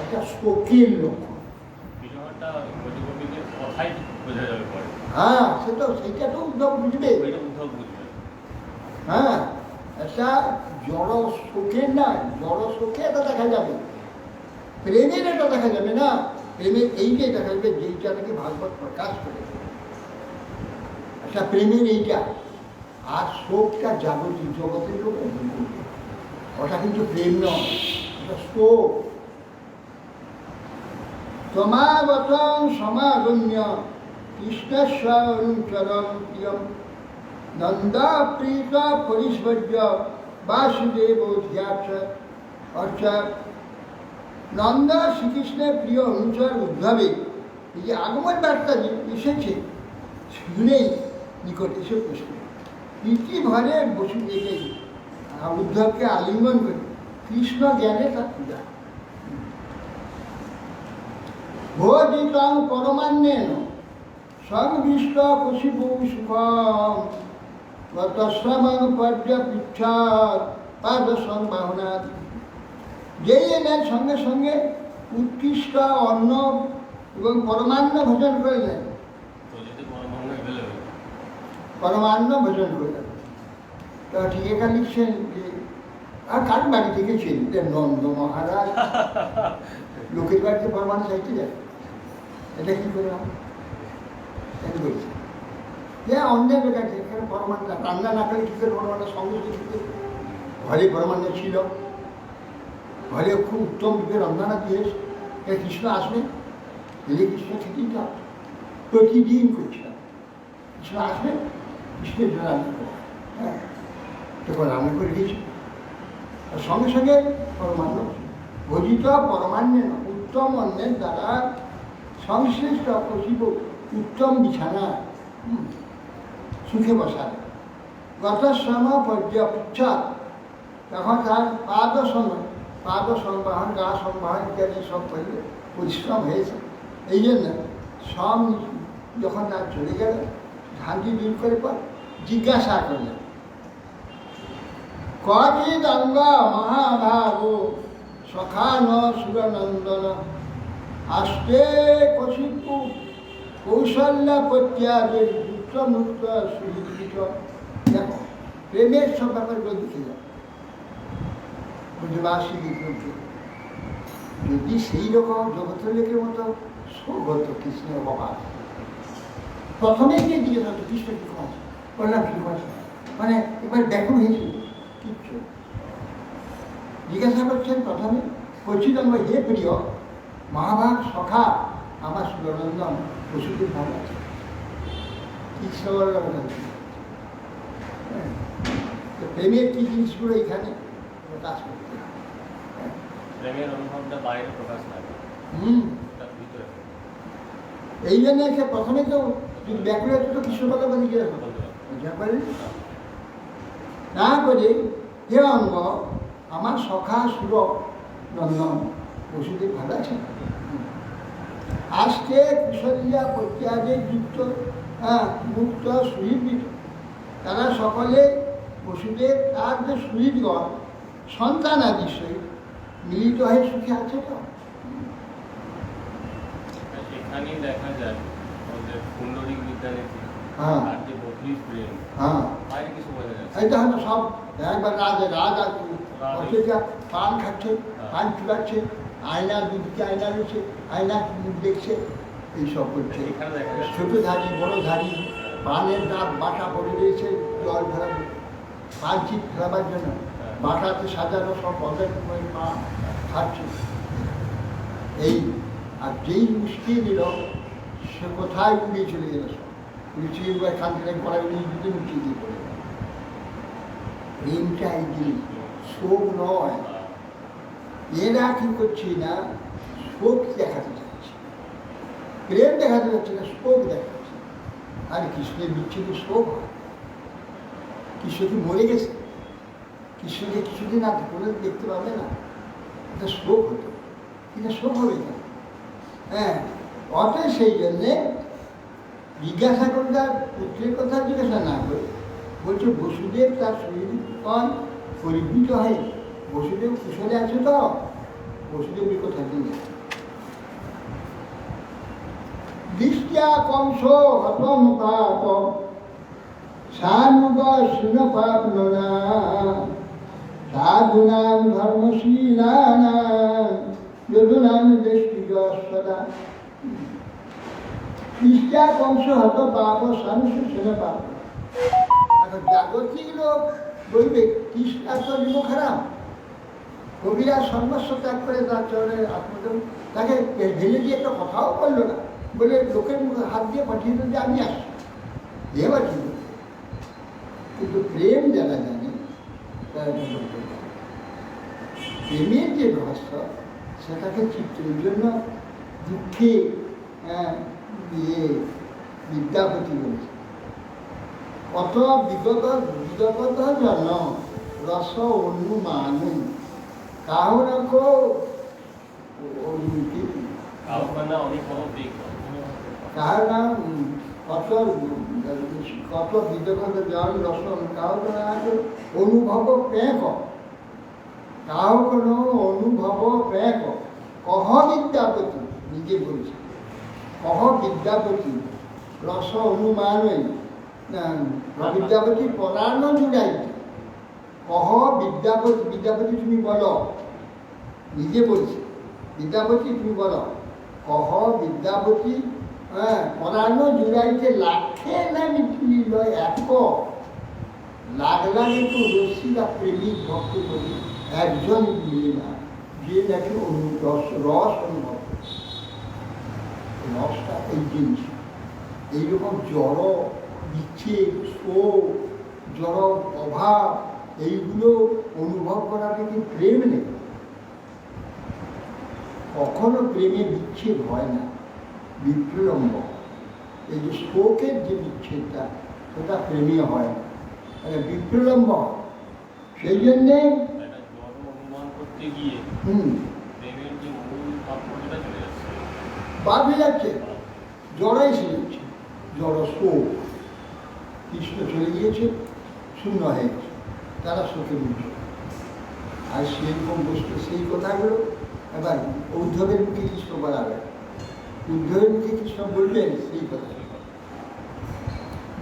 এটা শোকের লক্ষণ। হ্যাঁ, সেইটা তো উদ্ধব বুঝবে। হ্যাঁ, এটা জড় শোকের নয়, জড় শোকে এটা দেখা যাবে, প্রেমের এটা দেখা যাবে না। প্রেমের এইটাই দেখা যাবে যেইটা নাকি ভাগবত প্রকাশ করে, আচ্ছা প্রেমের এইটা। আর শোকটা জাগতিক জগতের লোক করবে, ওটা কিন্তু প্রেম নয়, ওটা শোক। তমাবতং সমাগম্য কৃষ্ণস্বরূচরম প্রিয়ম নন্দা প্রীত পরিস্বর্য বাসুদেব অর্থাৎ নন্দা শ্রীকৃষ্ণের প্রিয় অনুচর উদ্ধবে এই যে আগমন বার্তা এসেছে, শুনেই নিকট এসে প্রশ্ন প্রীতি ভরে বসু এটাই উদ্ধবকে আলিঙ্গন করে কৃষ্ণ জ্ঞানে তার পূজা। ভোজিতং পরমান্যেন সংবিষ্ট পশিপু সুখম তস্মাং পর্যপৃচ্ছাৎ পাদসং বাহনা, যেই এলেন সঙ্গে সঙ্গে উৎকৃষ্ট অন্ন এবং পরমান্ন ভোজন করলেন। তো যদি পরমাণু এভেলেবেল পরমান্ন ভোজন করলেন। তো টিকা লিখছেন যে আর কার বাড়ি থেকে ছিলেন নন্দ মহারাজ, লোকের বাড়িতে পরমান্ন চাইতে যায়, এটা কি করে হয়? এটা বলছি যে অন্যের কাছে এখানে পরমান্ন রান্না না করে কী করে পরমান্ন সঙ্গে সঙ্গে ঘরে পরমান্ন ছিল, ঘরে খুব উত্তম রূপে রন্ধনা দিয়ে কৃষ্ণ আসবে, এলে কৃষ্ণ খেতেই তো প্রতিদিন করছিলাম, কৃষ্ণ আসবে, কৃষ্ণের জন্য রান্না করে, হ্যাঁ তখন রান্না করে দিয়েছি। আর সঙ্গে সঙ্গে পরমান্ন ভোজিত পরমান্নে উত্তম অন্নের দ্বারা সংশ্লিষ্ট পশিব উত্তম বিছানা সুখে বসার গত সময় পর্যাপ্ত, তখন তার পাদ সংবাহন গা সংবাহন ইত্যাদি সব পরিশ্রম হয়েছে। এই জন্য সব যখন তার চলে গেল ধানটি দূর করে পর জিজ্ঞাসা করলেন, কচিদ অঙ্গ মহাভাগ সখা ন সুরনন্দন আস্তে কশিপু কৌশল্য প্রত্যাগে যুক্ত মুক্ত সুবিদিত। দেখো প্রেমের সব ব্যাপারগুলো লিখে যাও, ব্রজবাসী বিগ্রহকে যদি সেই রকম জগতের লোকের মতো সৌগত কৃষ্ণের বাবা প্রথমে গিয়ে জিজ্ঞেস করতো কৃষ্ণ কি আছে, বললাম কি আছে, মানে এবার দেখো হয়েছিল কিচ্ছু জিজ্ঞাসা করছেন প্রথমে, কচিদম হে প্রিয় মহাভাগ সখা আমার সুরনন্দন পশুদের ভালো আছে, কৃষ্ণ প্রেমের কি জিনিসগুলো এখানে প্রকাশ করতে প্রেমের অনুভবটা বাইরে প্রকাশ লাগে, তার ভিতরে এই জন্য সে প্রথমে তো ব্যাকুল তো কৃষ্ণ কথা বলে গিয়ে না করে হে অঙ্গ আমার সখা সুর নন্দন পশুদের ভালো আছে, আজকে কুশলিয়া প্রত্যাগে যুক্ত মুক্ত সুহৃদ, তারা সকলে পশুদের তার যে সুহৃদগণ সন্তান আদি সহিত মিলিত হয়ে সুখে আছে। তো এখানেই দেখা যায় আমাদের পুণ্ডরিক বিদ্যানীতি হ্যাঁ আর যে বকরির প্রেম, হ্যাঁ বাইরে কিছু বোঝা যাচ্ছে এইটা হয়তো সব একবার রাজ আর পান খাচ্ছে, পান চুলাচ্ছে, আয়না দুদিকে আয়না রয়েছে, আয়না মুখ দেখছে, এইসব করছে। এখানে দেখা যাচ্ছে ছোট ধারি বড় ধারি পানের দাঁত বাটা পড়ে রয়েছে, জল ধরা পান চিপ ফেলাবার জন্য বাটাতে সাজানো সব পদের পা খাচ্ছে। এই আর যেই মুষ্টি নিল সে কোথায় উড়িয়ে চলে গেল, সব উড়িয়ে চলে এখান থেকে পড়া উড়িয়ে দিতে মুঠিয়ে দিয়ে পড়ে গেল। প্রেমটা এই জিনিস, শোক নয়। এরা কি করছি না, শোক দেখাতে চাচ্ছি, প্রেম দেখাতে যাচ্ছে না, শোক দেখাচ্ছে। আর কৃষ্ণের বিচ্ছেদে শোক হয়, কৃষ্ণ কি মরে গেছে, কৃষ্ণকে কিছুদিন আর কোনো দেখতে পাবে না, এটা শোক হতো, এটা শোক হবে না। হ্যাঁ অতএব সেই জন্যে জিজ্ঞাসা করে তার পুত্রের কথা জিজ্ঞাসা না করে বলছে বসুদেব তার শরীর পরিবৃত হয়, বসুদেব কুশলে আছে তো, বসুদেবের কথা দিয়ে দৃষ্টিয়া কংস হতম পাপ সানুগ শুনপাপ না সাধুনাম ধর্মশীলানাম যদুনাম দৃষ্টিগ সদা। দৃষ্টিয়া কংস হত পাপ সানুষ শুনপাপ। এখন জাগতিক লোক বলবে কৃষ্ণ তো বিমুখারাম, কবিরা সর্বস্ব ত্যাগ করে তার চরণের আত্মজন তাকে ঢেলে দিয়ে একটা কথাও বললো না, বলে লোকের মুখে হাত দিয়ে পাঠিয়ে দিল যে আমি আসছি, এবার ঠিক। কিন্তু প্রেম যারা জানে তারা বলতে পারে প্রেমের যে রহস্য সেটাকে চিত্রের জন্য দুঃখে বিদ্যাপতি বলছে কত বিগত জন রস অনুমান কাহরকো কাহার নাম কত কত বিগত জন রস কাহর অনুভব প্রেম কাহ কোনো অনুভব প্রেক কহ বিদ্যাপতি, নিজে বলছে কহ বিদ্যাপতি রস অনুমানই বিদ্যাপতি পরাণ জুড়াইতে, কহ বিদ্যাপতি, বিদ্যাপতি তুমি বলো, নিজে বলছে বিদ্যাপতি তুমি বলো, কহ বিদ্যাপতি পরাণ জুড়াইতে লাখে না মিটিল এক লাখ লাখ একটু রসিকা প্রেমিক ভক্ত করি একজন মিলে না, যে নাকি রস অনুভব করছে। রসটা এই জিনিস, এইরকম জড় বিচ্ছেদ, শোক, জড় অভাব, এইগুলো অনুভব করাটা কি প্রেম নেই? কখনো প্রেমে বিচ্ছেদ হয় না, বিপ্রলম্ব। এই যে শোকের যে বিচ্ছেদটা, সেটা প্রেমে হয় না, মানে বিপ্রলম্ব। সেই জন্যে একটা জড় অনুমান করতে গিয়ে প্রেমের যে মূল তাৎপর্যটা চলে যাচ্ছে, বাদ হয়ে যাচ্ছে, জড়াই এসে যাচ্ছে, জড় শোক। কৃষ্ণ চলে গিয়েছে, শূন্য হয়ে গেছে, তারা শোকে মুক্ত। আর সেরকম বস্তু সেই কথাগুলো এবার উদ্ধবের মুখে কৃষ্ণ বলাবে, উদ্ধবের মুখে কৃষ্ণ বলবেন সেই কথা।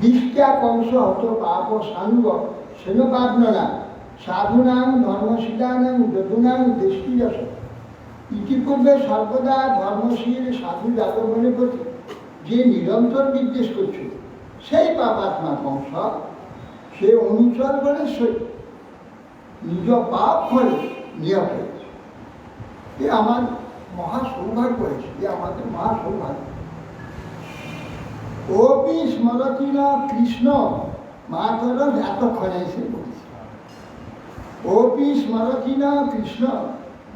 বিষ্টা কংস হত পাপ সাঙ্গ সেন পাবনা সাধুনাং ধর্মশীলানাং যদুনাং দৃষ্টিরস। ইতিপূর্বে সর্বদা ধর্মশীল সাধু যাদবনের প্রতি যে নিরন্তর বিদ্বেষ করছে, সেই পাপাত্মা কংস, সে অনুচর বলে নিজ পাপ ফলে নিহত হয়েছে। এ আমার মহা সৌভাগ্য হয়েছে, এ আমাদের মহা সৌভাগ্য। ওপি স্মরতি না কৃষ্ণ মাতর, এতক্ষণে এসে বলছে, ওপি স্মরতি না কৃষ্ণ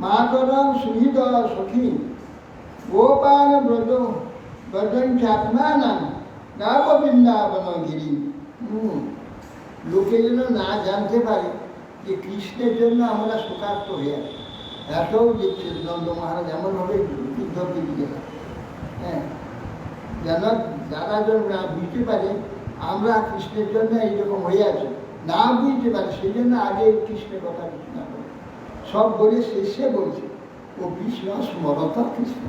মাতরম সুহৃদ সখী গোপাল ব্রজ ব্রজন খ্যাতমানা গাব বৃন্দাবন গিরি। লোকে যেন না জানতে পারে যে কৃষ্ণের জন্য আমরা শোকার্ত হয়ে আছি। এতও দেখছে নন্দ মহারাজ এমনভাবে যুদ্ধকে দিকে, হ্যাঁ, যেন যারা যেন না বুঝতে পারে আমরা কৃষ্ণের জন্য এইরকম হয়ে আছি, না বুঝতে পারে, সেই জন্য আগে কৃষ্ণের কথা কিছু না বলে, সব বলে শেষে বলছে ও কৃষ্ণ স্মরত কৃষ্ণ।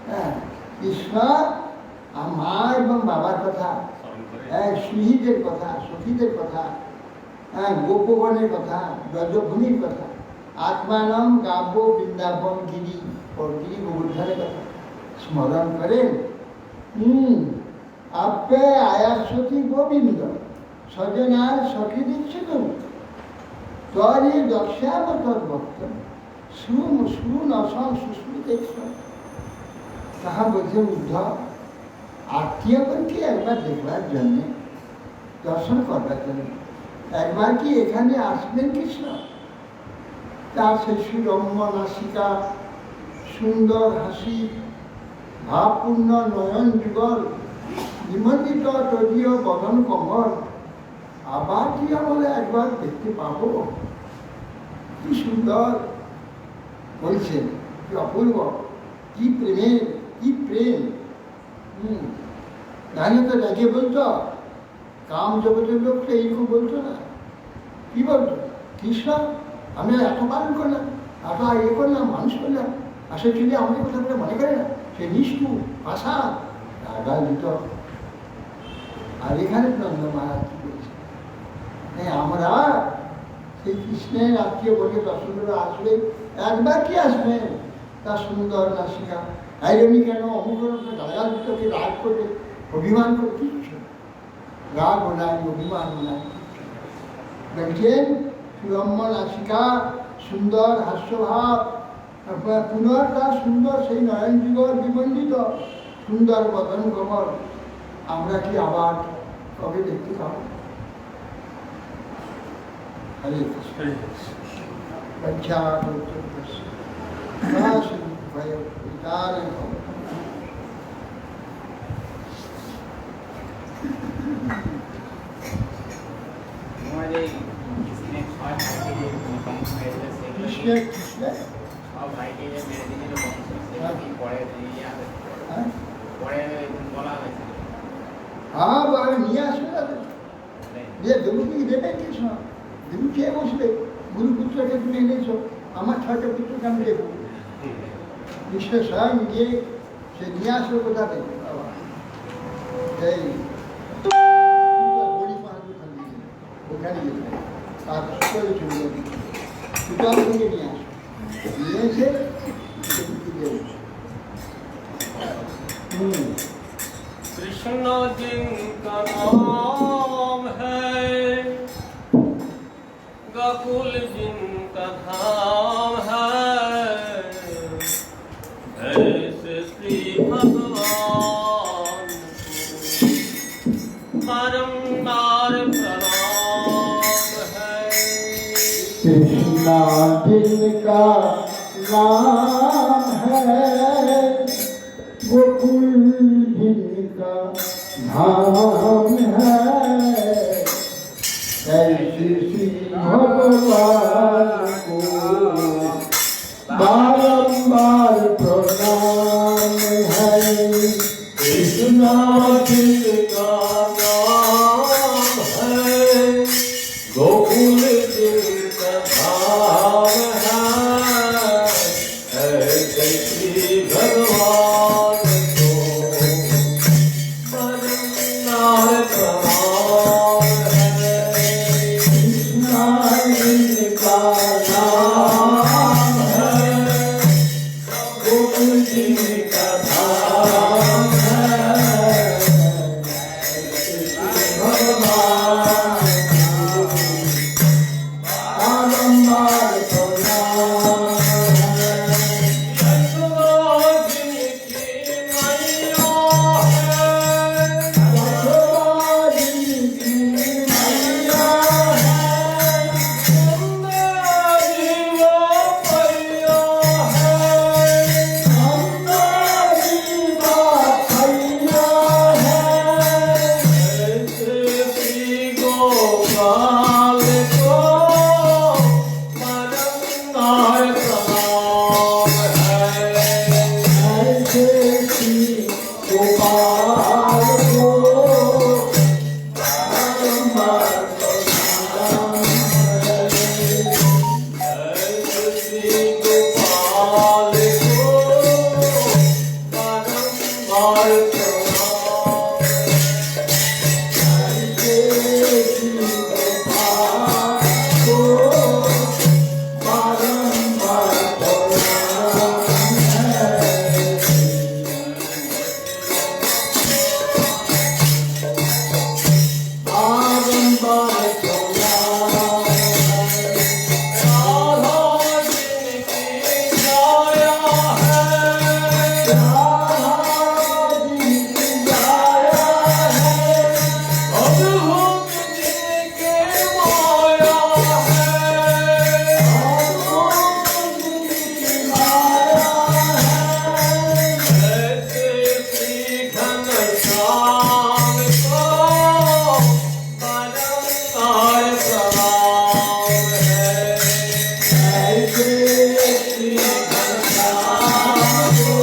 হ্যাঁ, কৃষ্ণ মা এবং বাবার কথা, হ্যাঁ, সুহৃদের কথা, সখীদের কথা, হ্যাঁ, গোপবনের কথা, ব্রজভূমির কথা, আত্মানম গাব্য বৃন্দাবন গিরি, গিরি গোবর্ধনের কথা স্মরণ করেন। আপে আয়াসতি গোবিন্দ সজনার সখী দিচ্ছে তো তরি দক্ষাব তদ্ভক্ত শুন শুন অসং সুস্মিতে। তাহা বলছে উদ্ধব, আত্মীয়গণকে একবার দেখবার জন্যে, দর্শন করবার জন্য একবার কি এখানে আসবেন কৃষ্ণ? তার সেই সুরম্য নাসিকা, সুন্দর হাসি, ভাবপূর্ণ নয়ন যুগল, নিমন্ত্রিত তদীয় বদন কমল, আবার কি আমরা একবার দেখতে পাবো? কি সুন্দর বলছেন, কি অপূর্ব, কি প্রেমের, কি প্রেম। জানি তো দেখে বলতো, কাম জগতের লোকটা এইরকম বলতো না, কি বলতো? কৃষ্ণ আমি এত পালন করলাম, এত ইয়ে করলাম, মানুষ করলাম, আর সে চলে আমাদের কথা বলে মনে করে না, সে নিষ্ঠু ভাষা রাগা দিত। আর এখানে নন্দ মহারাজ কি বলছে, হ্যাঁ, আমরা সেই কৃষ্ণের আত্মীয় বলে দর্শন করে আসলে একবার কি আসবেন, তার সুন্দর নাসিকা, আইরনি কেন, অমুক গালাগাল দিত, কি রাগ করবে, অভিমান করে, কিচ্ছু রাগও নাই, অভিমানও নাই। দেখছেন সুরম্য নাসিকা, সুন্দর হাস্যভাব, পুনর তার সুন্দর সেই নয়ন যুগল বিমণ্ডিত সুন্দর বদন কমল, আমরা কি আবার কবে দেখতে পাবো? হরে কৃষ্ণের কৃষ্ণের হ্যাঁ, নিয়ে আসবে তাদের, যে দেবুকে দেবে কৃষ্ণ, দেবু খেয়ে বসবে, গুরুপুত্রকে তুমি এনেছো, আমার ছয়টা পুত্রকে আমি দেখব। কৃষ্ণ স্বয়ং গিয়ে সে নিয়ে আসলো কোথা থেকে বাবা এই বলি বাহাদুর খান দিয়ে ওখানে গেছে তার করে চলে যাবে সুতরাং থেকে নিয়ে আসো নিয়ে এসে कृष्ण जिनका नाम है गोकुल जिनका धाम है ऐसे श्री भगवान को बारंबार प्रणाम है। कृष्णा जिनका नाम है गोकुल जिनका धाम है ऐसे श्री भगवान को बारंबार प्रणाम है। कृष्णा जिनका नाम है गोकुल जिनका धाम है ऐसे श्री भगवान को बारंबार प्रणाम है। कृष्णा जिनका नाम है गोकुल जिनका धाम है भगवान बारंबार प्रणाम है। यशोदा जिनकी मैया है यशोदा जिनकी मैया है नंदा जी वो मैया है नंदा जी बाप भैया है ऐसे श्री गोपाल को बारंबार प्रणाम है। ऐसे श्री गोपाल को बारंबार प्रणाम है। ऐसे श्री गोपाल को बारंबार प्रणाम ऐसे श्री गोपाल को बारंबार प्रणाम है। बारंबार प्रणाम है। राधा जिनकी छाया है राधा जिनकी छाया है अद्भुत जिनके माया है जिनकी माया है ऐसे श्री घनश्याम को बारंबार प्रणाम है। ऐसे श्री घनश्याम को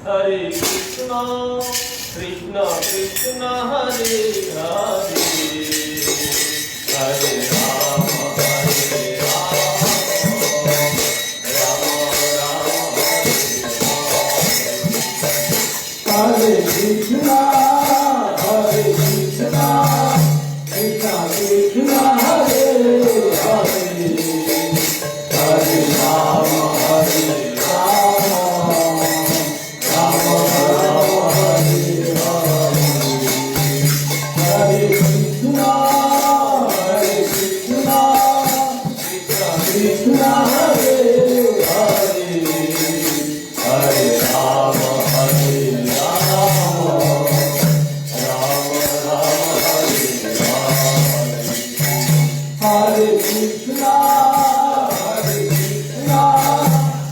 Hare Krishna, Krishna Krishna, Hare Hare, Hare Rama, Hare Rama, Rama Rama, Hare Krishna, Hare Krishna, Krishna Krishna, Hare Hare, Hare Rama, Hare Rama, Rama Rama, Hare Hare. Hare Krishna, Hare Krishna, Krishna Krishna, Hare Hare, Hare Rama, Hare Rama, Rama Rama, Hare Hare. Hare Krishna, Hare Krishna,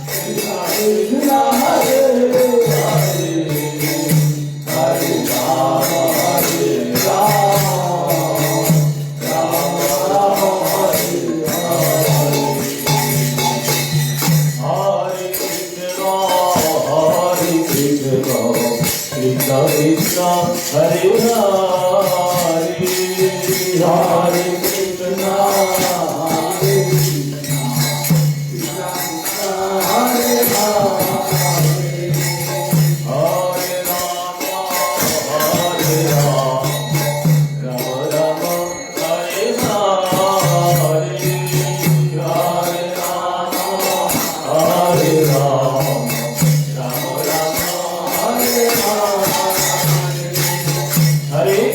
Krishna Krishna, Hare Hare, Hare Rama, Hare Rama, Rama Rama, Hare Hare. Hare Krishna, Krishna Krishna, Hare Hare, Hare Krishna, Hare Krishna, Krishna Krishna, Hare Hare. Hare Rama, Hare Rama, Rama Rama, Hare Hare, Hare Rama, Hare Rama, Rama Rama, Hare Hare. Hare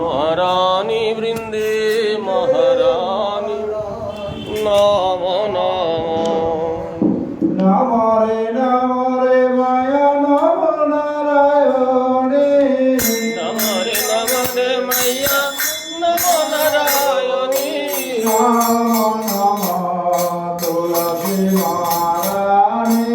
महारानी वृंदे महारानी नाम नाम नम रे माया नम नारायणी नम रे मैया नम नारायणी नम तुलसी महारानी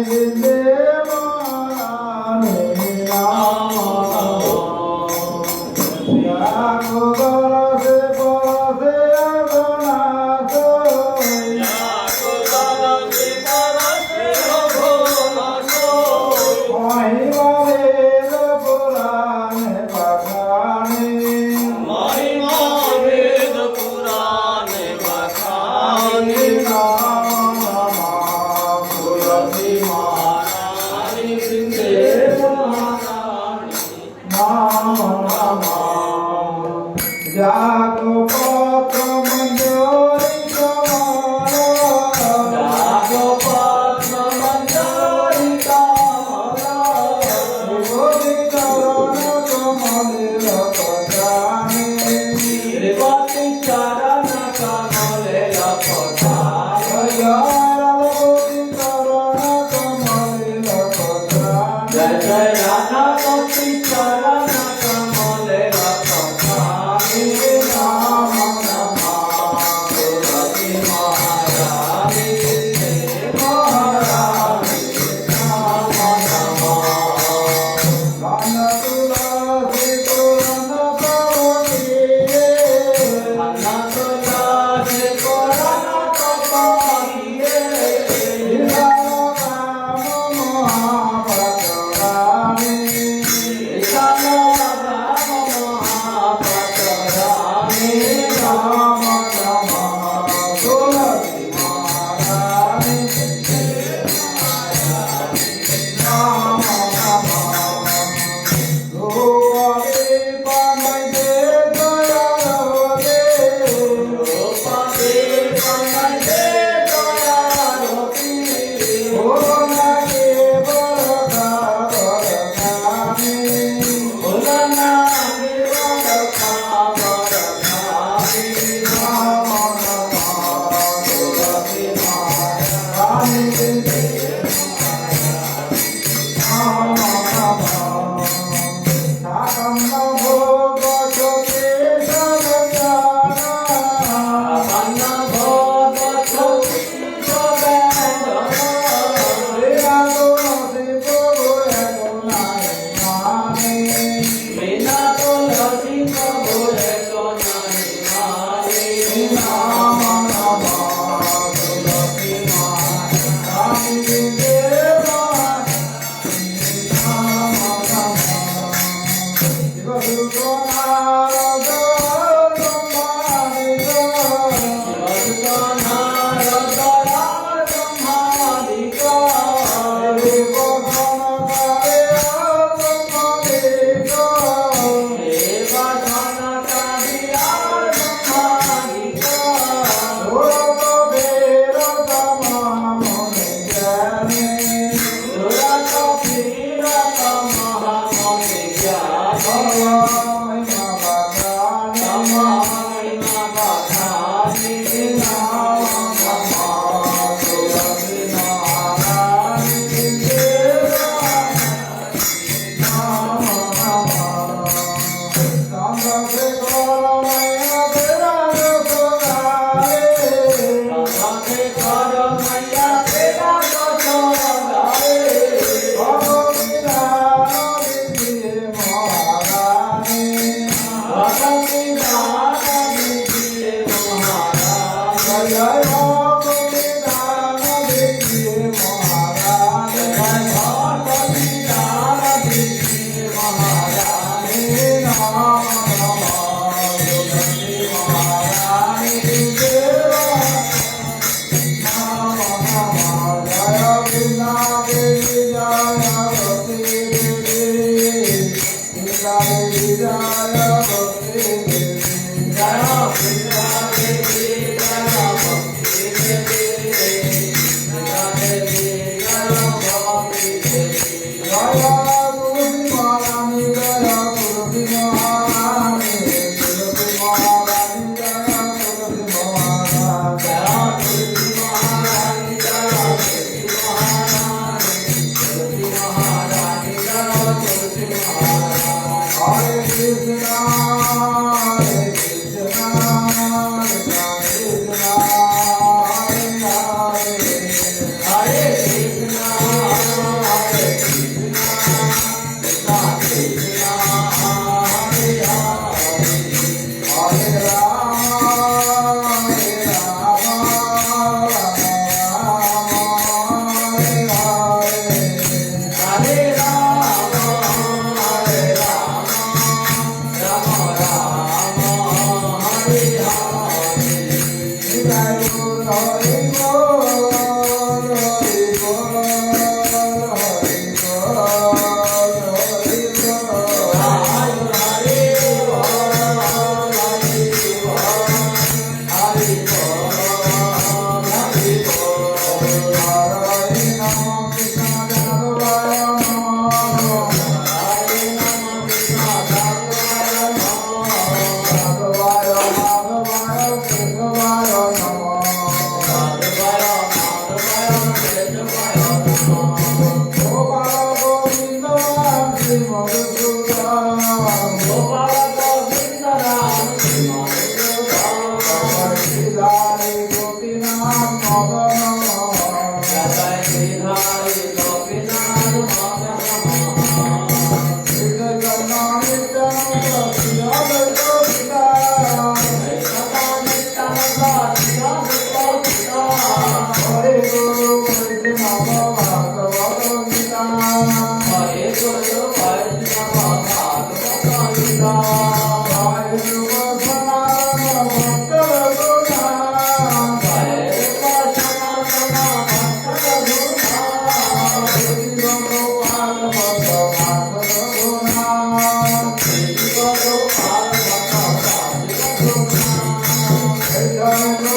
Hare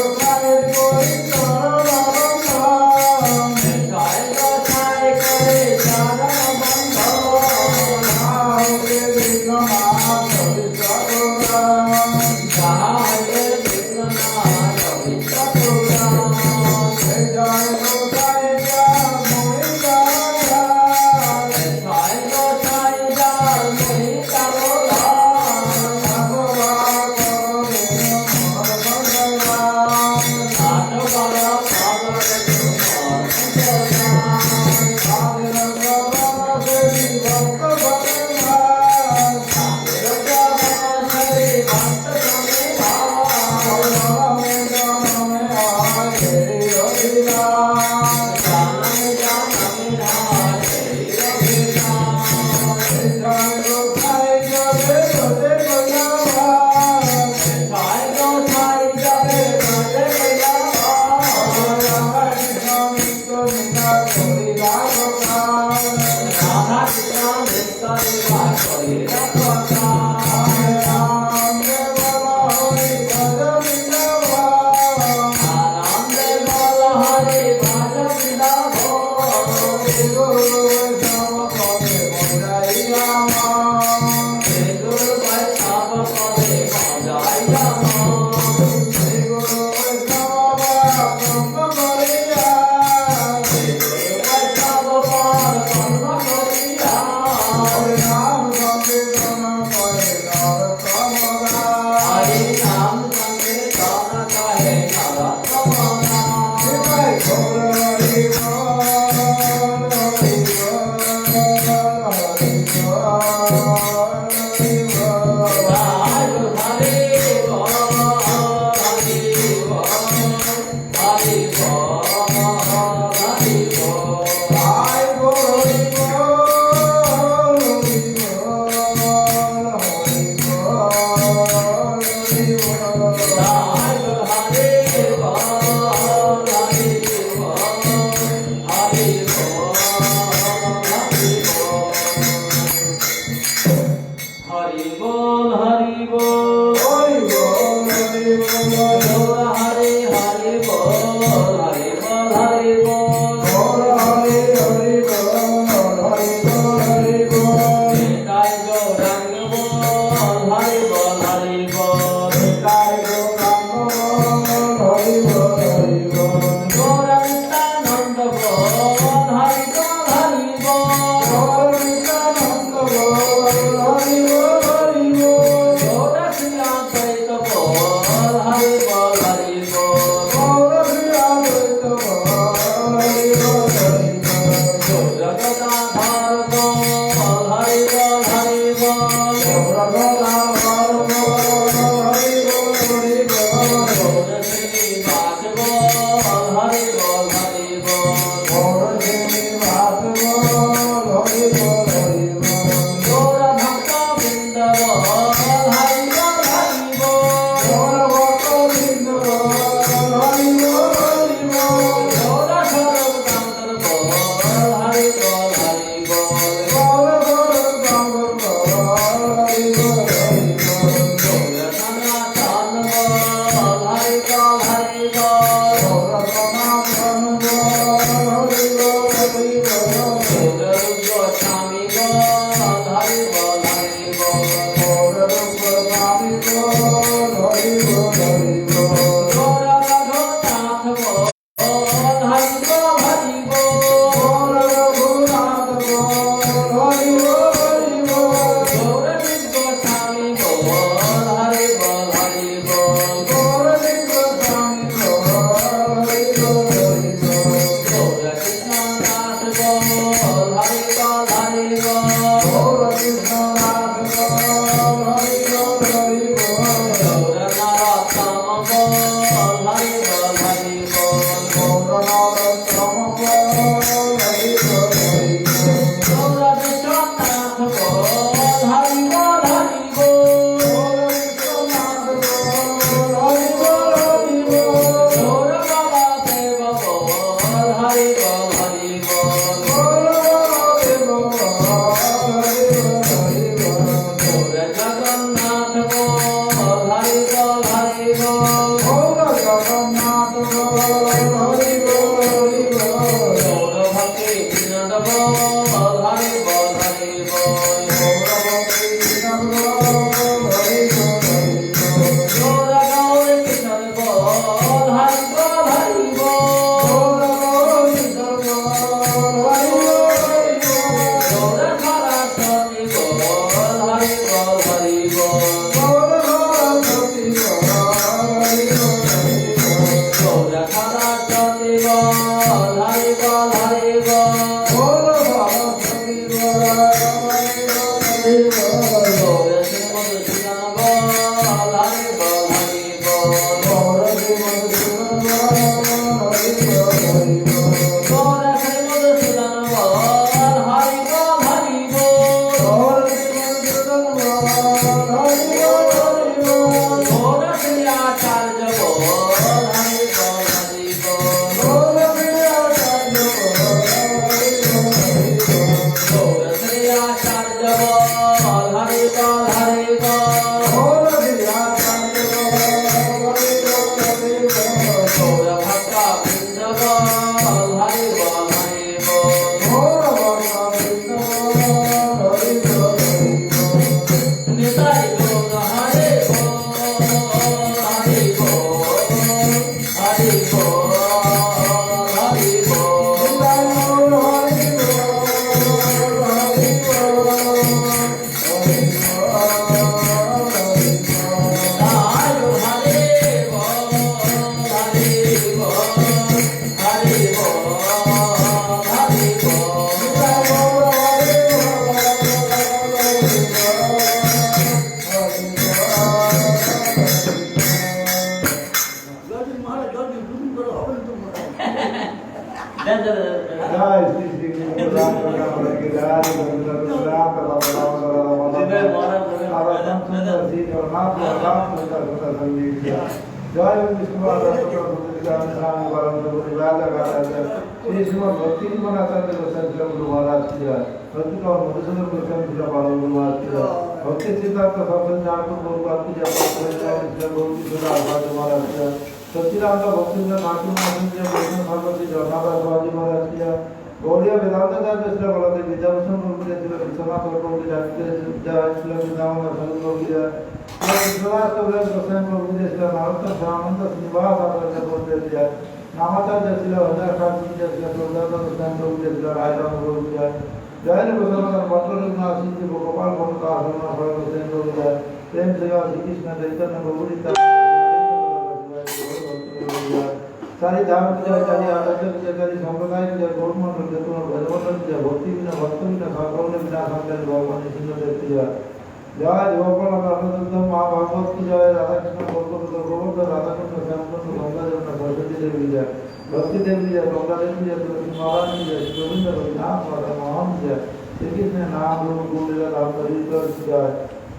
জয় গোপাল রাধাকৃষ্ণ মা ভাগবত কি জয়, রাধাকৃষ্ণ গোপীনাথ গোবিন্দ, রাধাকৃষ্ণ শ্যামচন্দ্র গঙ্গা যমুনা সরস্বতী দেবী জয়, ভক্তি দেবী জয়, গঙ্গা দেবী জয়, তুলসী মহারানী জয়, শ্রী গোবিন্দ রঘুনাথ মাধব মোহন জয়, শ্রীকৃষ্ণ নাম রূপ গুণলীলা রাম হরিদ্বার জয়,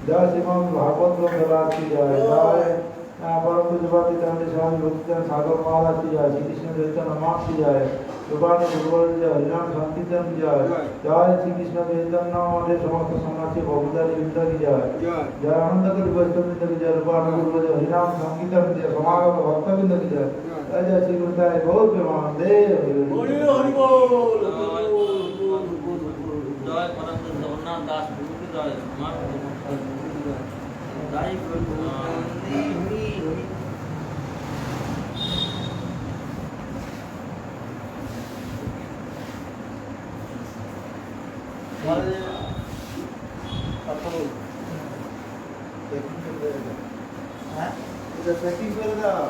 জয় শ্রীমদ ভাগবত গ্রন্থরাজ কি জয়, জয় परम पूज्यपाद चंद्र स्वामी भक्तिदान सागर महाराज की जय, श्री कृष्ण चैतन्य महाप्रभु की जय, रूपानी गुरुवर जय, हरिनाम संकीर्तन की जय, जय श्री कृष्ण चैतन्य मठे समस्त समाज भक्तदारी वृंद की जय, जय आनंद कवि वैष्णववृंद की जय, रूपानी गुरुवर जय, हरिनाम संकीर्तन की जय, समागम भक्तवृंद की जय, जय जय श्री गुरुदेव गौर प्रेमानंदे হরি হরি বল জয় পরম জগন্নাথ দাস প্রভু জয় মা জয় প্রভু হ্যাঁ এটা প্যাকিং করে দাও।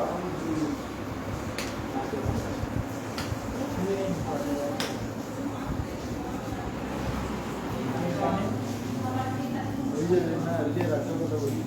ওই যে না ওই যে রাখার কথা বলি।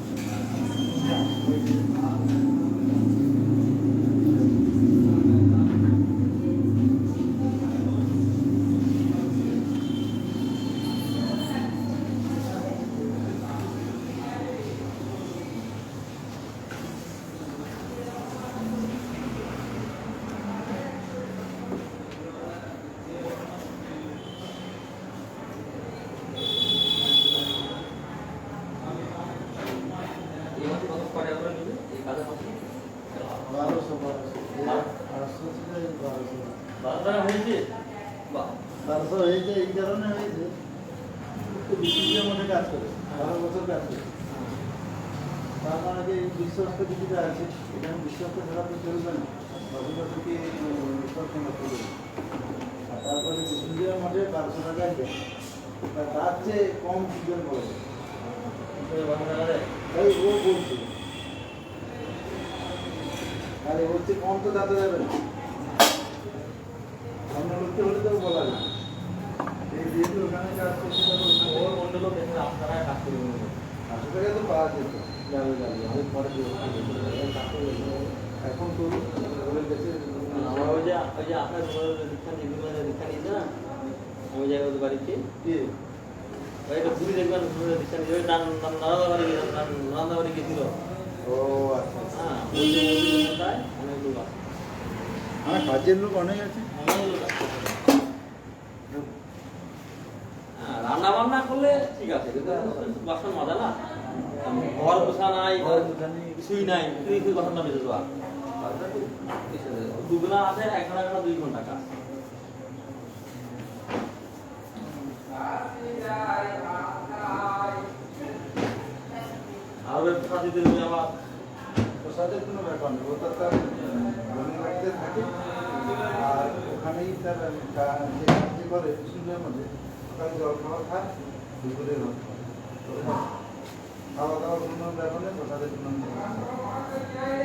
তারপর হয়েছে এই কারণে হয়েছে বিশ্বজিতের মধ্যে কাজ করে 12 বছর কাজ করে, তার মানে যে বিশ্বস্ত কিছুটা আছে, এখানে বিশ্বস্ত ছাড়া তো চলবে না, ভবিষ্যৎকে বিশ্বস্ত না করবে। আর তারপরে বিশ্বজিতের মধ্যে 1200 টাকায় দেয়, তার চেয়ে কম দুজন বলে তাই ও বলছে, আর এ বলছে কম তো তাতে যাবে না, অন্য লোককে হলে তো বলা যায়। এই যেহেতু ওখানে কাজ করছে ওর অন্য লোক এখানে আপনারা কাজ করে 500 টাকা তো পাওয়া যেত, যাবে অনেক পরে এখন তো বলে গেছে আমার ওই যে আপনার দীক্ষা নিয়েছে না, ওই জায়গায় ওদের বাড়িতে কি ওই একটা ঘুরি দেখবেন দীক্ষা নিয়ে ওই নান্দা বাড়ি গেছিল। ও আচ্ছা হ্যাঁ অনেক লোক আছে, আমার কাজের লোক অনেক আছে। অনেক লোক আছে। হ্যাঁ, রান্না বান্না করলে ঠিক আছে, কিন্তু বাসন মাজা না, ঘর পোষা নাই, কিছুই নাই, তুই বাসন না বেঁচে দেওয়া দুগুলা আছে, 1 ঘন্টা 2 ঘন্টা কাজ। আর ওই পোষা দিতে হবে আবার, প্রসাদের কোনো ব্যাপার নেই, ও তো তার জমি বাড়িতে থাকে আর ওখানেই তার যে কাজ করে বিষ্ণুদের মধ্যে, সকালে জল খাওয়া খায়, দুপুরে ভাত খায়, খাওয়া দাওয়ার কোনো ব্যাপার নেই, প্রসাদের কোনো ব্যাপার নেই।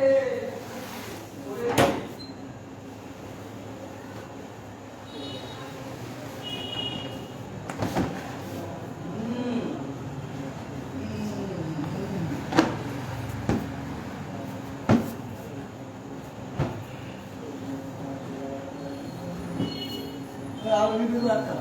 আর ভিডিও রাখা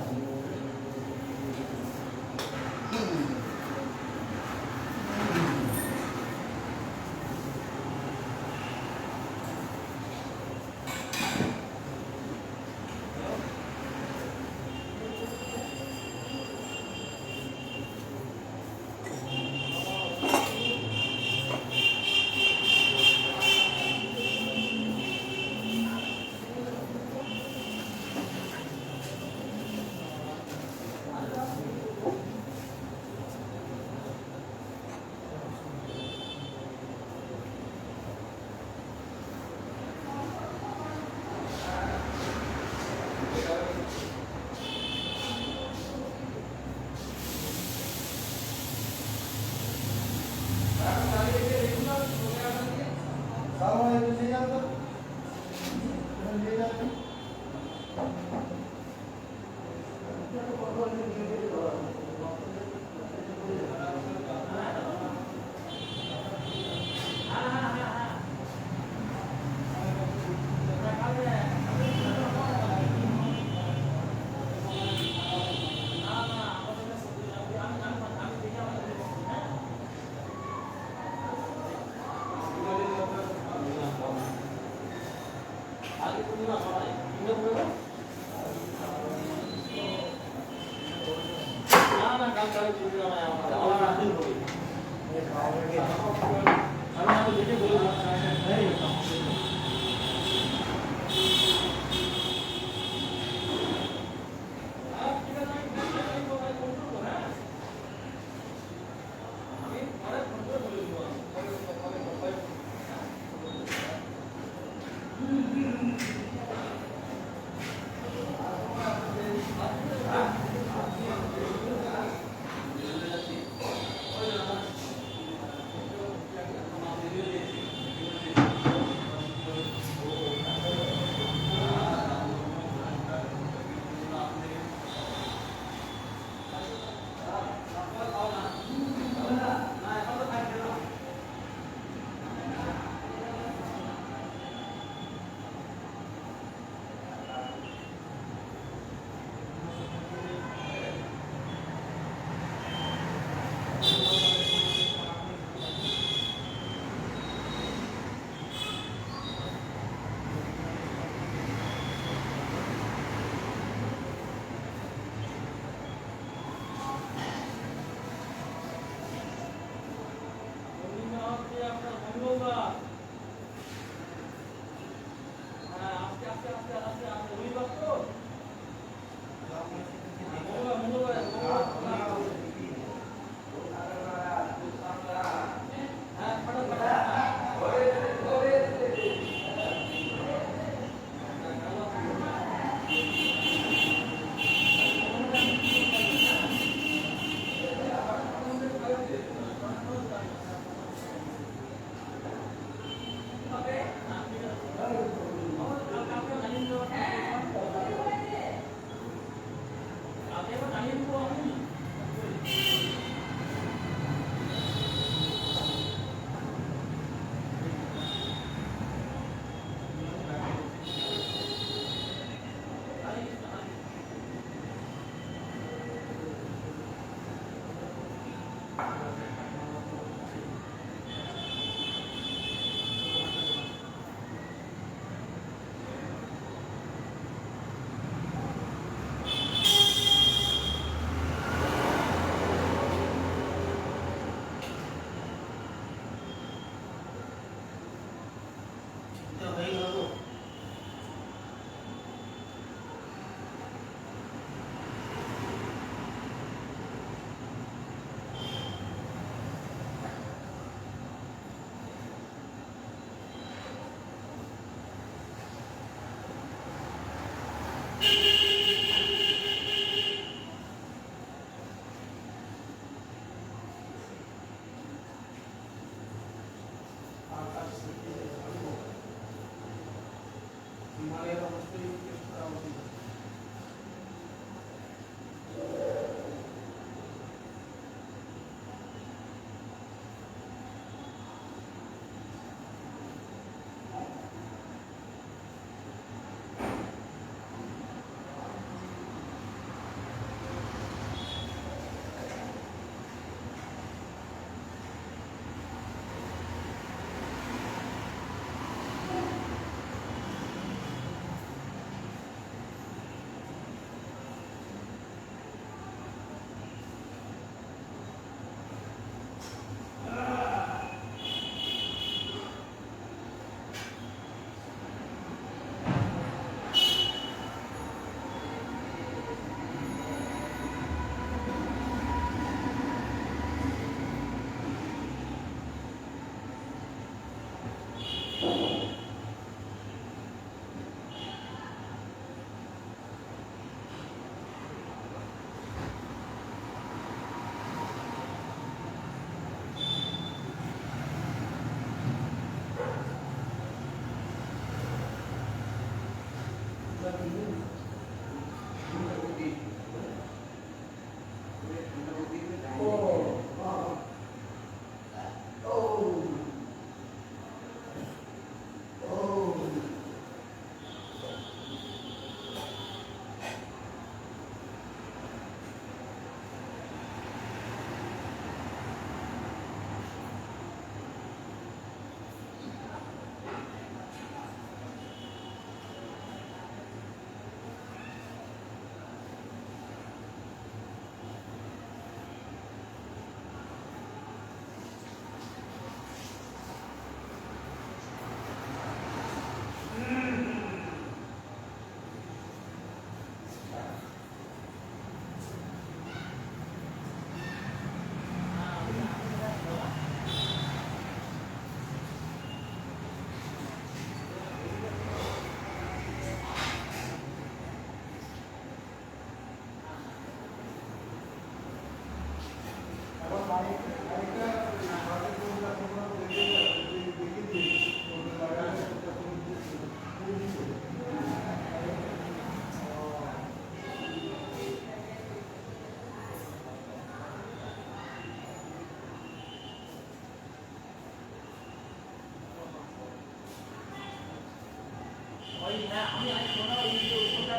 জগন্নাথ বলদেব সুভদ্রা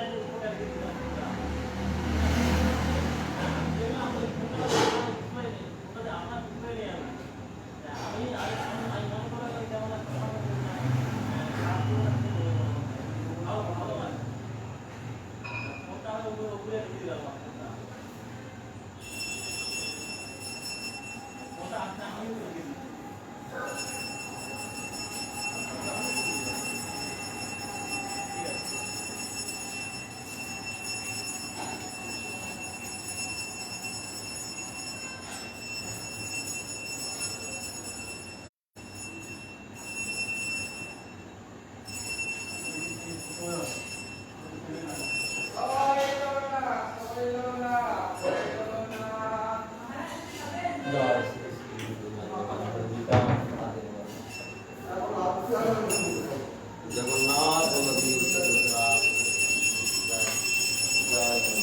জয়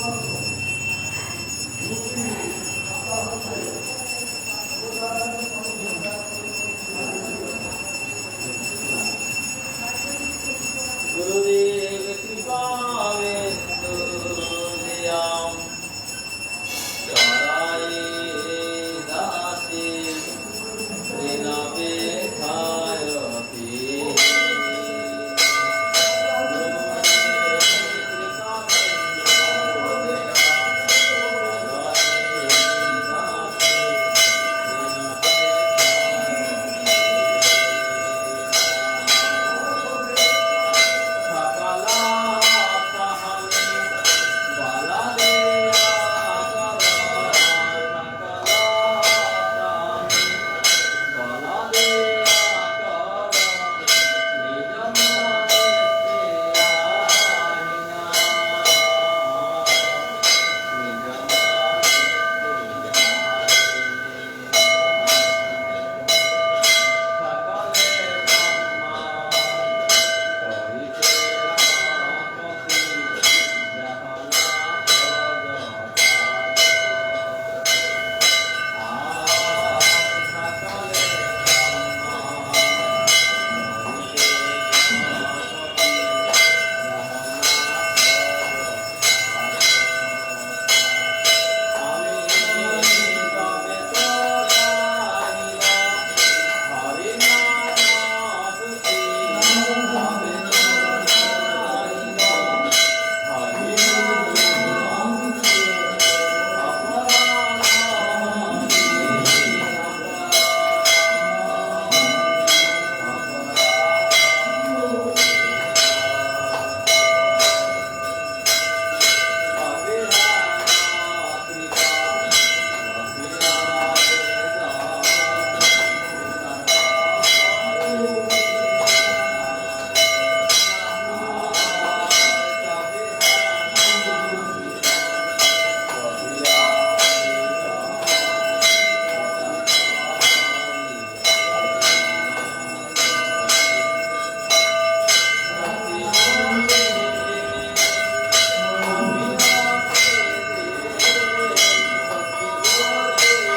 Gracias.